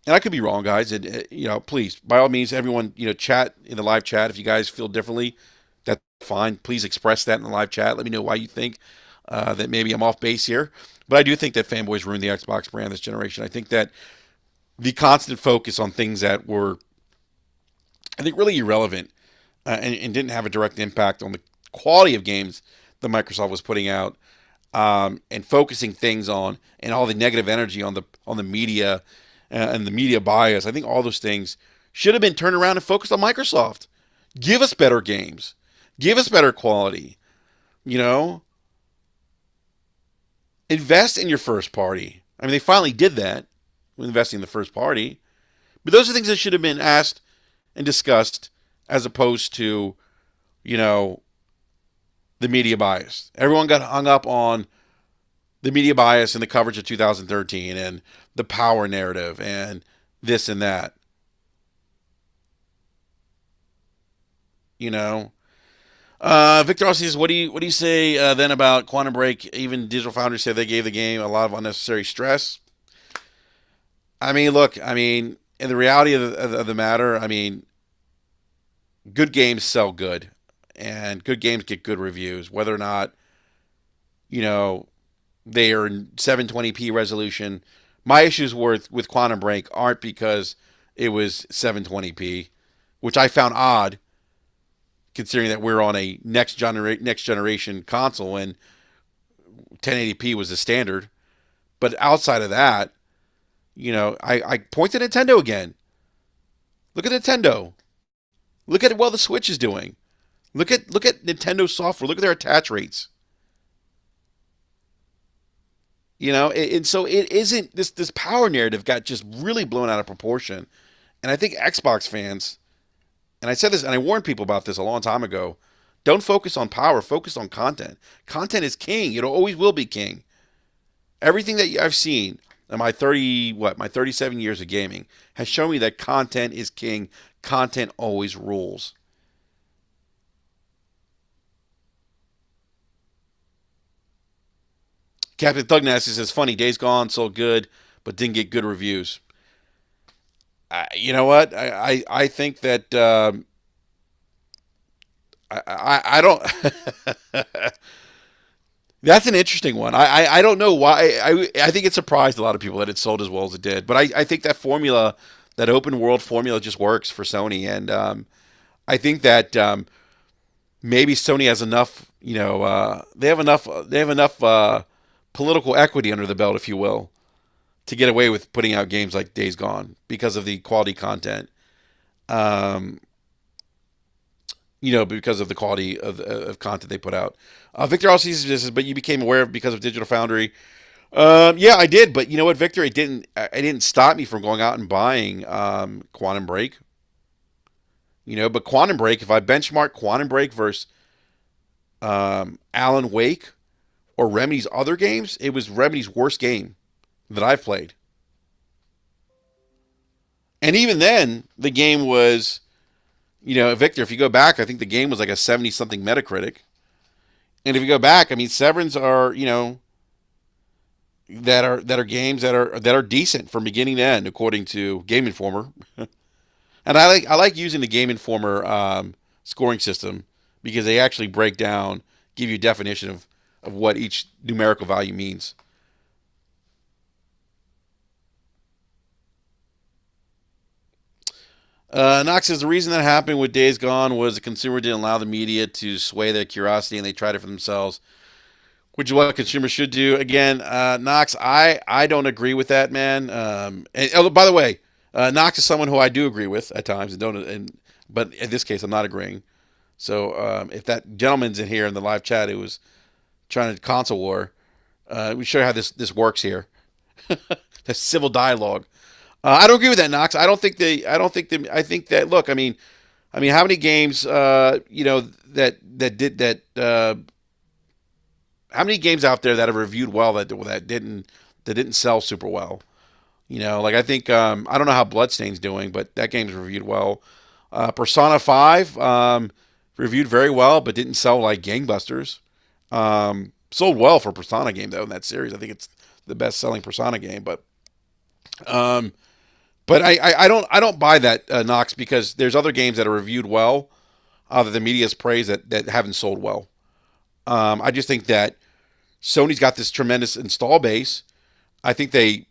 I could be wrong, guys. And please, by all means, everyone, chat in the live chat if you guys feel differently. That's fine. Please express that in the live chat. Let me know why you think that maybe I'm off base here. But I do think that Fanboys ruined the Xbox brand this generation. I think that the constant focus on things that were, I think, really irrelevant and didn't have a direct impact on the quality of games that Microsoft was putting out, and focusing things on and all the negative energy on the media and the media bias. I think all those things should have been turned around and focused on Microsoft. Give us better games. Give us better quality. You know, invest in your first party. I mean, they finally did that with investing in the first party. But those are things that should have been asked and discussed as opposed to, you know, the media bias. Everyone got hung up on the media bias and the coverage of 2013 and the power narrative and this and that. You know, Victor also says, "What do you say then about Quantum Break? Even Digital Foundry said they gave the game a lot of unnecessary stress." I mean, look, I mean, in the reality of the matter, I mean, good games sell good, and good games get good reviews, whether or not you know they are in 720p resolution. My issues with Quantum Break aren't because it was 720p, which I found odd considering that we're on a next generation console and 1080p was the standard. But outside of that, I point to Nintendo again. Look at Nintendo. Look at what the Switch is doing. Look at Nintendo software. Look at their attach rates. And so it isn't this power narrative got just really blown out of proportion. And I think Xbox fans And I said this, and I warned people about this a long time ago. Don't focus on power, focus on content. Content is king. It always will be king. Everything that I've seen in my 37 years of gaming has shown me that content is king. Content always rules. Captain Thug Nasty says, funny, Days Gone sold good, but didn't get good reviews. You know what? I think that I don't. That's an interesting one. I don't know why. I think it surprised a lot of people that it sold as well as it did. But I think that formula, that open world formula, just works for Sony. And I think that maybe Sony has enough. They have enough. They have enough political equity under the belt, if you will, to get away with putting out games like Days Gone because of the quality content. Um, because of the quality of content they put out. Victor also says, but you became aware of because of Digital Foundry. Yeah, I did, but you know what, Victor? It didn't stop me from going out and buying Quantum Break. But Quantum Break, if I benchmark Quantum Break versus Alan Wake or Remedy's other games, it was Remedy's worst game that I've played. And even then, the game was, Victor, if you go back, I think the game was like a 70 something Metacritic. And if you go back, I mean, Severns are, that are games that are decent from beginning to end, according to Game Informer. And I like using the Game Informer scoring system because they actually break down, give you a definition of what each numerical value means. Knox says the reason that happened with Days Gone was the consumer didn't allow the media to sway their curiosity and they tried it for themselves, which is what consumers should do. Again, Knox, I don't agree with that, man. And oh, by the way, Knox is someone who I do agree with at times, and don't. But in this case, I'm not agreeing. So if that gentleman's in here in the live chat who was trying to console war, we show you how this works here. The civil dialogue. I don't agree with that, Knox. I don't think they. I don't think they. I think that. Look, I mean, how many games, that did that? How many games out there that have reviewed well that didn't sell super well? Like I think I don't know how Bloodstain's doing, but that game's reviewed well. Persona 5 reviewed very well, but didn't sell like gangbusters. Sold well for Persona game though in that series. I think it's the best selling Persona game, um, but I don't buy that, Knox, because there's other games that are reviewed well that the media's praised that haven't sold well. I just think that Sony's got this tremendous install base. I think they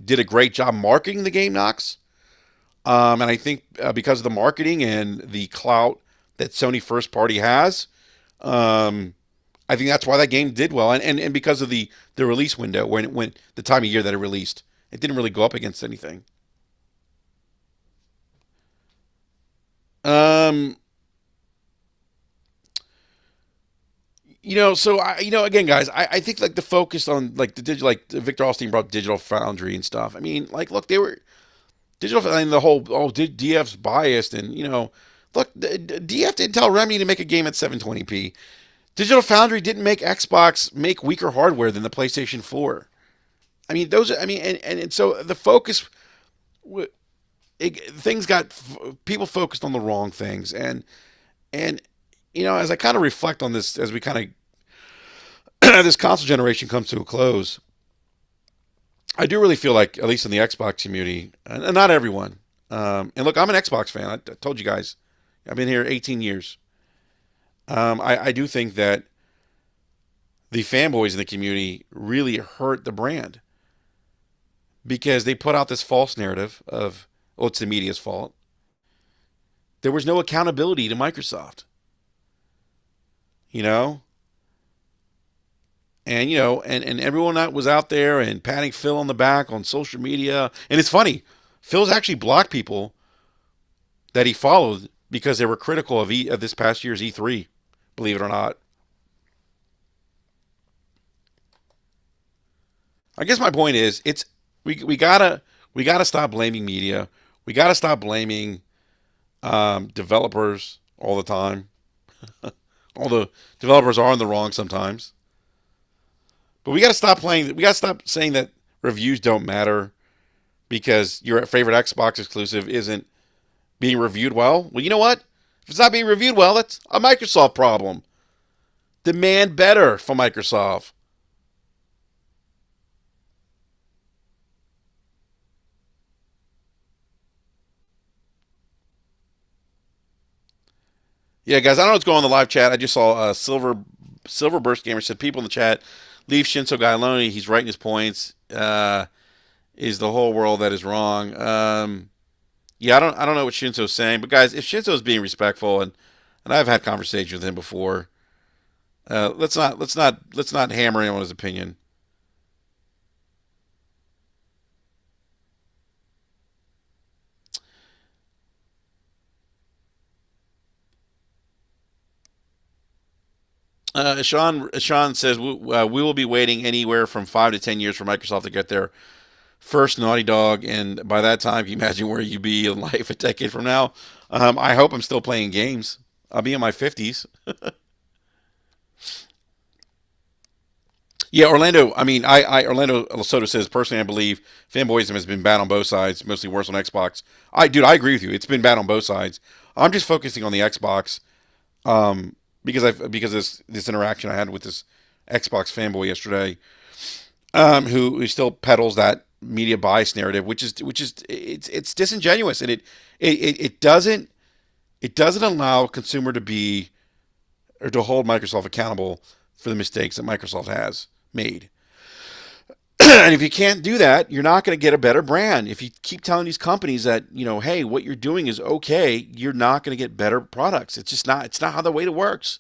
did a great job marketing the game, Knox. And I think because of the marketing and the clout that Sony first party has, um, I think that's why that game did well. And because of the release window, when it went, the time of year that it released, it didn't really go up against anything. Um, so again, guys, I think like the focus on like the digital, like Victor Alstein brought Digital Foundry and stuff. I mean, like, look, they were digital, and the whole DF's biased, and look, DF didn't tell Remedy to make a game at 720p. Digital Foundry didn't make Xbox make weaker hardware than the PlayStation 4. I mean, those. I mean, and so the focus, things got people focused on the wrong things, and as I kind of reflect on this, as we kind of this console generation comes to a close, I do really feel like, at least in the Xbox community, and not everyone. And look, I'm an Xbox fan. I told you guys, I've been here 18 years. I do think that the fanboys in the community really hurt the brand because they put out this false narrative of, oh, it's the media's fault. There was no accountability to Microsoft, you know, and everyone that was out there and patting Phil on the back on social media. And it's funny, Phil's actually blocked people that he followed because they were critical of this past year's E3. Believe it or not. I guess my point is, we gotta stop blaming media. We gotta stop blaming Developers all the time. All the developers are in the wrong sometimes. But we got to stop playing. We got to stop saying that reviews don't matter because your favorite Xbox exclusive isn't being reviewed well. Well, you know what? If it's not being reviewed well, that's a Microsoft problem. Demand better from Microsoft. Yeah, guys, I don't know what's going on in the live chat. I just saw Silver Burst Gamer said people in the chat leave Shinso guy alone. He's writing his points. Is the whole world that is wrong? Yeah, I don't know what Shinso's saying, but guys, if Shinso's being respectful and I've had conversations with him before, let's not hammer him on his opinion. Sean says we will be waiting anywhere from 5 to 10 years for Microsoft to get their first Naughty Dog, and by that time, can you imagine where you be in life a decade from now? I hope I'm still playing games. I'll be in my 50s. Yeah, Orlando. I mean, Orlando Soto says personally, I believe fanboyism has been bad on both sides, mostly worse on Xbox. I agree with you. It's been bad on both sides. I'm just focusing on the Xbox because this interaction I had with this Xbox fanboy yesterday, who still peddles that media bias narrative, which is it's disingenuous and it doesn't allow a consumer to be or to hold Microsoft accountable for the mistakes that Microsoft has made. And if you can't do that, you're not going to get a better brand. If you keep telling these companies that, hey, what you're doing is okay, you're not going to get better products. It's just not. It's not how the way it works.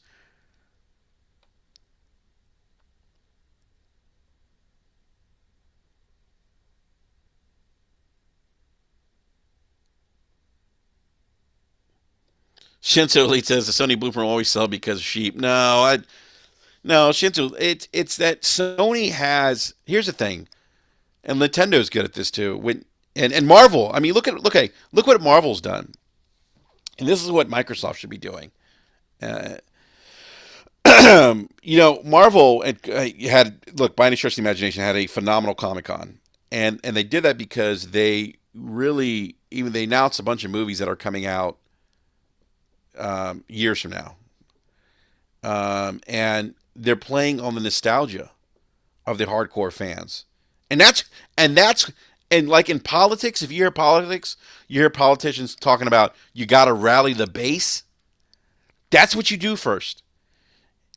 Shinzo Elite says the Sony blueprint will always sell because of sheep. No, Shinzo. It's that Sony has. Here's the thing, and Nintendo's good at this too. And Marvel. I mean, look what Marvel's done, and this is what Microsoft should be doing. Uh, Marvel had look by any stretch of the imagination had a phenomenal Comic Con, and they did that because they really even they announced a bunch of movies that are coming out years from now, and they're playing on the nostalgia of the hardcore fans, and and like in politics, if you hear politics, you hear politicians talking about you got to rally the base. That's what you do first.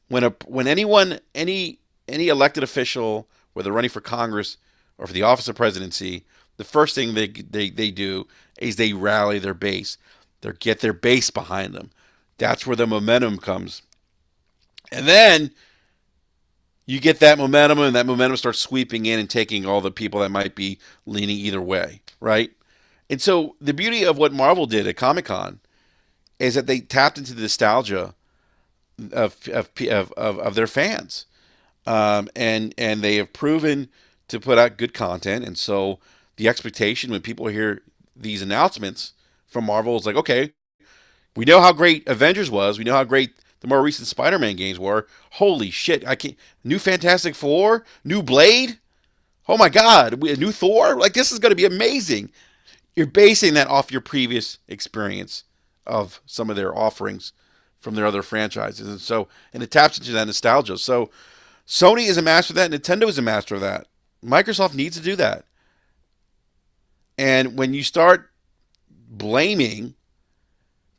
When any elected official, whether running for Congress or for the office of presidency, the first thing they do is they rally their base. They get their base behind them. That's where the momentum comes. And then you get that momentum, and that momentum starts sweeping in and taking all the people that might be leaning either way, right? And so the beauty of what Marvel did at Comic Con is that they tapped into the nostalgia of their fans, and they have proven to put out good content. And so the expectation when people hear these announcements from Marvel is like, okay, we know how great Avengers was. We know how great the more recent Spider-Man games were. Holy shit! I can't. New Fantastic Four, new Blade. Oh my God, a new Thor. Like this is going to be amazing. You're basing that off your previous experience of some of their offerings from their other franchises, and it taps into that nostalgia. So Sony is a master of that. Nintendo is a master of that. Microsoft needs to do that. And when you start blaming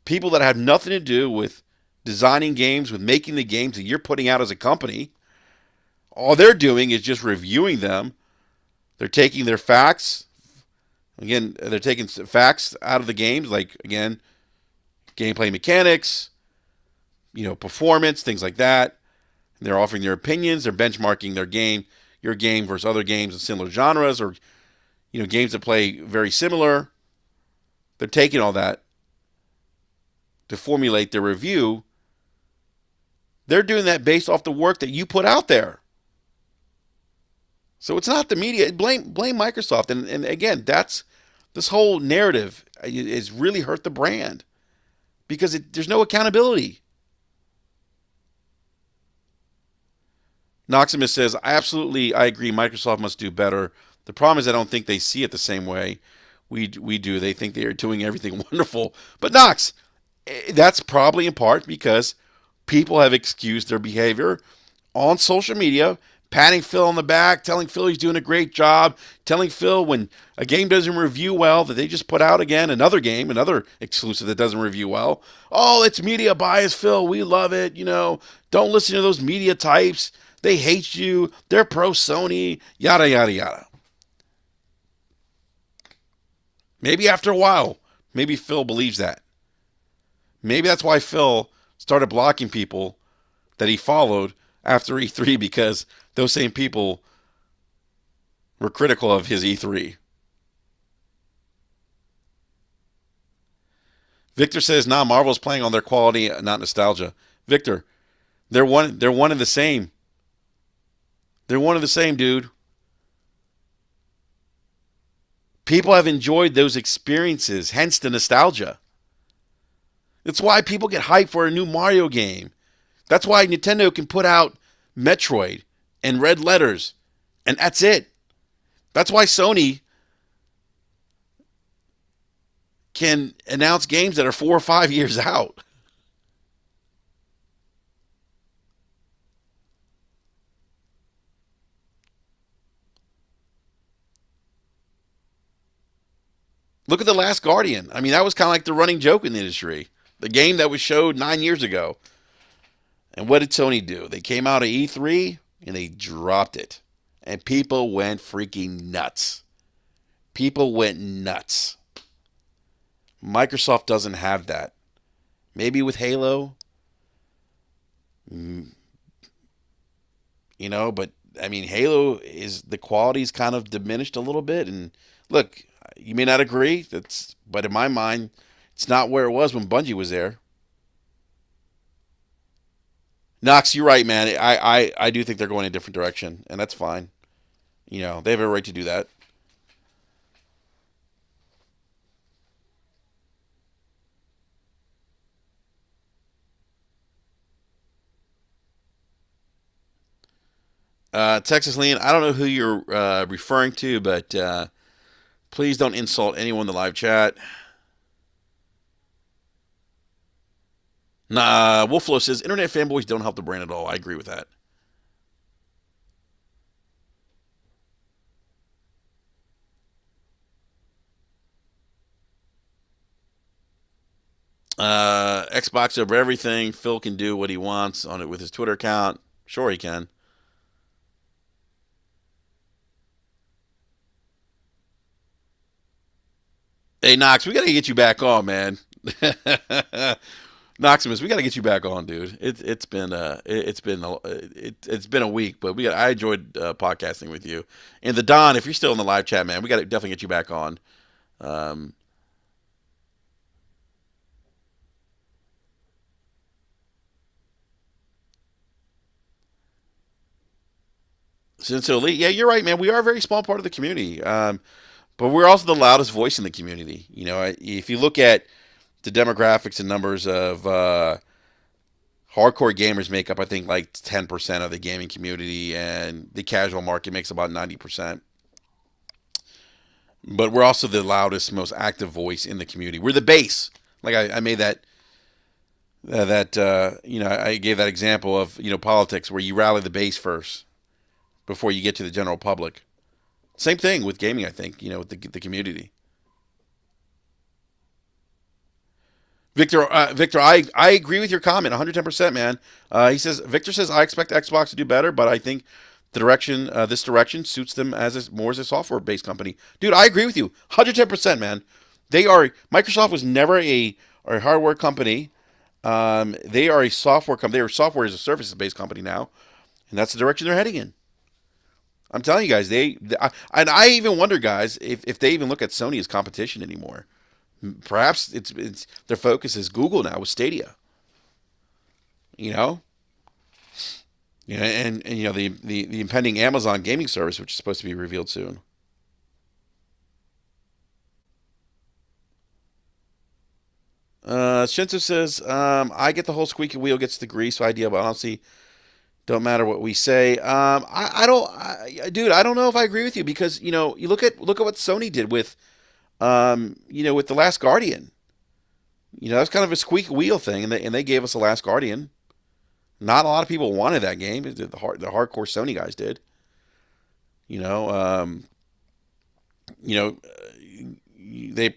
people that have nothing to do with designing games, with making the games that you're putting out as a company, all they're doing is just reviewing them. They're taking their facts. Again, they're taking facts out of the games, like, again, gameplay mechanics, performance, things like that. And they're offering their opinions. They're benchmarking your game versus other games in similar genres, or games that play very similar. They're taking all that to formulate their review. They're doing that based off the work that you put out there. So it's not the media. Blame Microsoft. And again, that's this whole narrative is really hurt the brand. because there's no accountability. Noximus says, absolutely, I agree. Microsoft must do better. The problem is I don't think they see it the same way we do. They think they are doing everything wonderful. But Nox, that's probably in part because people have excused their behavior on social media, patting Phil on the back, telling Phil he's doing a great job, telling Phil when a game doesn't review well that they just put out again another game, another exclusive that doesn't review well. Oh, it's media bias, Phil. We love it. Don't listen to those media types. They hate you. They're pro Sony. Yada, yada, yada. Maybe after a while, maybe Phil believes that. Maybe that's why Phil started blocking people that he followed after E3 because those same people were critical of his E3. Victor says, "Nah, Marvel's playing on their quality, not nostalgia." Victor, they're one. They're one and the same. They're one and the same, dude. People have enjoyed those experiences, hence the nostalgia. It's why people get hyped for a new Mario game. That's why Nintendo can put out Metroid and red letters, and that's it. That's why Sony can announce games that are 4 or 5 years out. Look at The Last Guardian. I mean, that was kind of like the running joke in the industry. The game that was showed 9 years ago. And what did Sony do? They came out at E3 and they dropped it. And people went freaking nuts. People went nuts. Microsoft doesn't have that. Maybe with Halo, mm, but I mean, Halo is the quality's kind of diminished a little bit. And look, you may not agree. But in my mind, it's not where it was when Bungie was there. Knox, you're right, man. I do think they're going a different direction, and that's fine. They have a right to do that. Texas Lean, I don't know who you're referring to, but please don't insult anyone in the live chat. Nah, Wolflo says internet fanboys don't help the brand at all. I agree with that. Xbox over everything. Phil can do what he wants on it with his Twitter account. Sure, he can. Hey, Knox, we got to get you back on, man. Noximus, we got to get you back on, dude. It's been a week, but I enjoyed podcasting with you. And the Don, if you're still in the live chat, man, we got to definitely get you back on. Um, since Elite, yeah, you're right, man. We are a very small part of the community, but we're also the loudest voice in the community. If you look at the demographics and numbers of hardcore gamers make up, I think, like 10% of the gaming community, and the casual market makes about 90%. But we're also the loudest, most active voice in the community. We're the base. Like I made I gave that example of politics where you rally the base first before you get to the general public. Same thing with gaming, I think. With the community. Victor, I agree with your comment 110%, man. Victor says I expect Xbox to do better, but I think this direction suits them more as a software based company. Dude, I agree with you 110%, man. Microsoft was never a hardware company. They are a software company. They are software as a services based company now, and that's the direction they're heading in. I'm telling you guys, and I even wonder, guys, if they even look at Sony as competition anymore. Perhaps it's their focus is Google now with Stadia. You know, and the impending Amazon gaming service, which is supposed to be revealed soon. Shinzo says, I get the whole squeaky wheel gets the grease idea, but honestly, don't matter what we say. I don't, dude. I don't know if I agree with you because you look at what Sony did with with the Last Guardian. That's kind of a squeaky wheel thing, and they gave us the Last Guardian. Not a lot of people wanted that game. The hardcore Sony guys did. You know, you know, they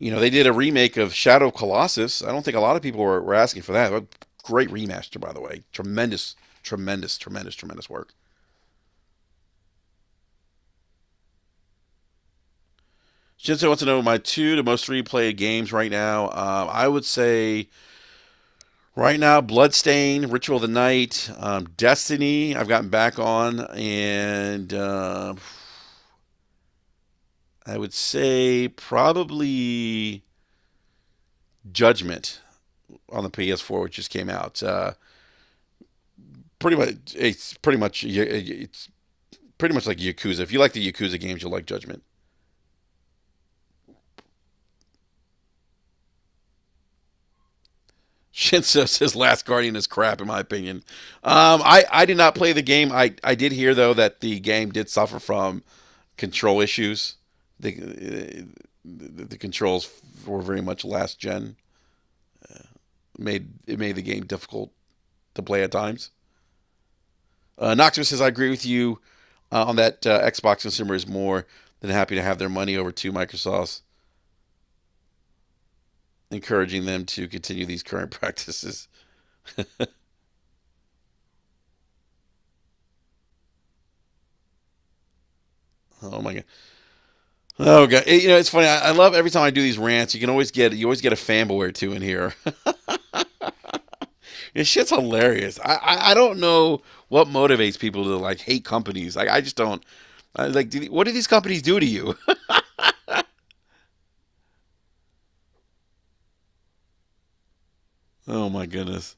they did a remake of Shadow of Colossus. I don't think a lot of people were asking for that. Great remaster, by the way. Tremendous, tremendous, tremendous, tremendous work. Shinzo wants to know my two to most replayed games right now. I would say right now, Bloodstain, Ritual of the Night, Destiny. I've gotten back on, and I would say probably Judgment on the PS4, which just came out. It's pretty much like Yakuza. If you like the Yakuza games, you'll like Judgment. Shinso says Last Guardian is crap, in my opinion. I did not play the game. I did hear though that the game did suffer from control issues. The controls were very much last gen. Made the game difficult to play at times. Noxus says I agree with you on that. Xbox consumer is more than happy to have their money over to Microsoft, encouraging them to continue these current practices. Oh my god. Oh god. It's funny. I love every time I do these rants. You always get a fanboy or two in here. This shit's hilarious. I don't know what motivates people to like hate companies. Like I just don't. What do these companies do to you? Oh my goodness.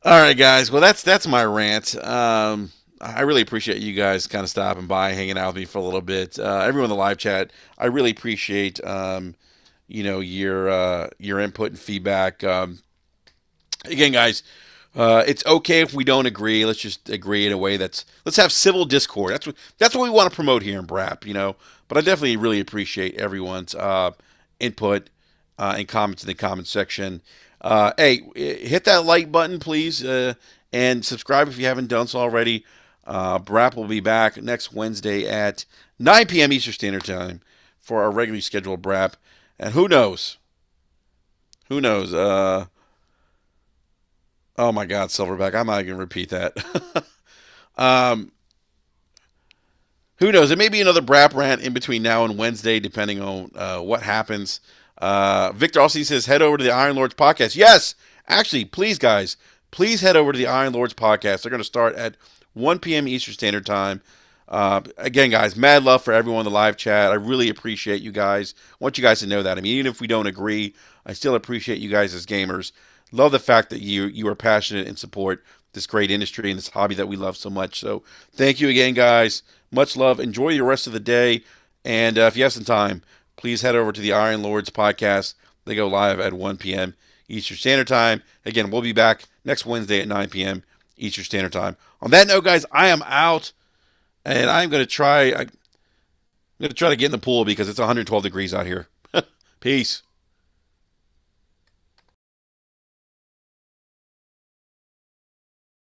All right, guys. Well, that's my rant. I really appreciate you guys kind of stopping by, hanging out with me for a little bit. Everyone in the live chat, I really appreciate your input and feedback. Again, guys, it's okay if we don't agree. Let's just agree in a way let's have civil discord. That's what we want to promote here in BRAP. But I definitely really appreciate everyone's input and comments in the comment section. Hey, hit that like button, please, and subscribe if you haven't done so already. BRAP will be back next Wednesday at 9 p.m. Eastern Standard Time for our regularly scheduled BRAP. And who knows? Who knows? Oh my God, Silverback. I'm not going to repeat that. um, who knows? There may be another Brap rant in between now and Wednesday, depending on what happens. Victor also says, head over to the Iron Lords podcast. Yes, actually, please, guys, please head over to the Iron Lords podcast. They're going to start at 1 p.m. Eastern Standard Time. Again, guys, mad love for everyone in the live chat. I really appreciate you guys. I want you guys to know that. I mean, even if we don't agree, I still appreciate you guys as gamers. Love the fact that you are passionate and support this great industry and this hobby that we love so much. So thank you again, guys. Much love. Enjoy the rest of the day. And if you have some time, please head over to the Iron Lords podcast. They go live at 1 p.m. Eastern Standard Time. Again, we'll be back next Wednesday at 9 p.m. Eastern Standard Time. On that note, guys, I am out, and I'm going to try. I'm going to try to get in the pool because it's 112 degrees out here. Peace.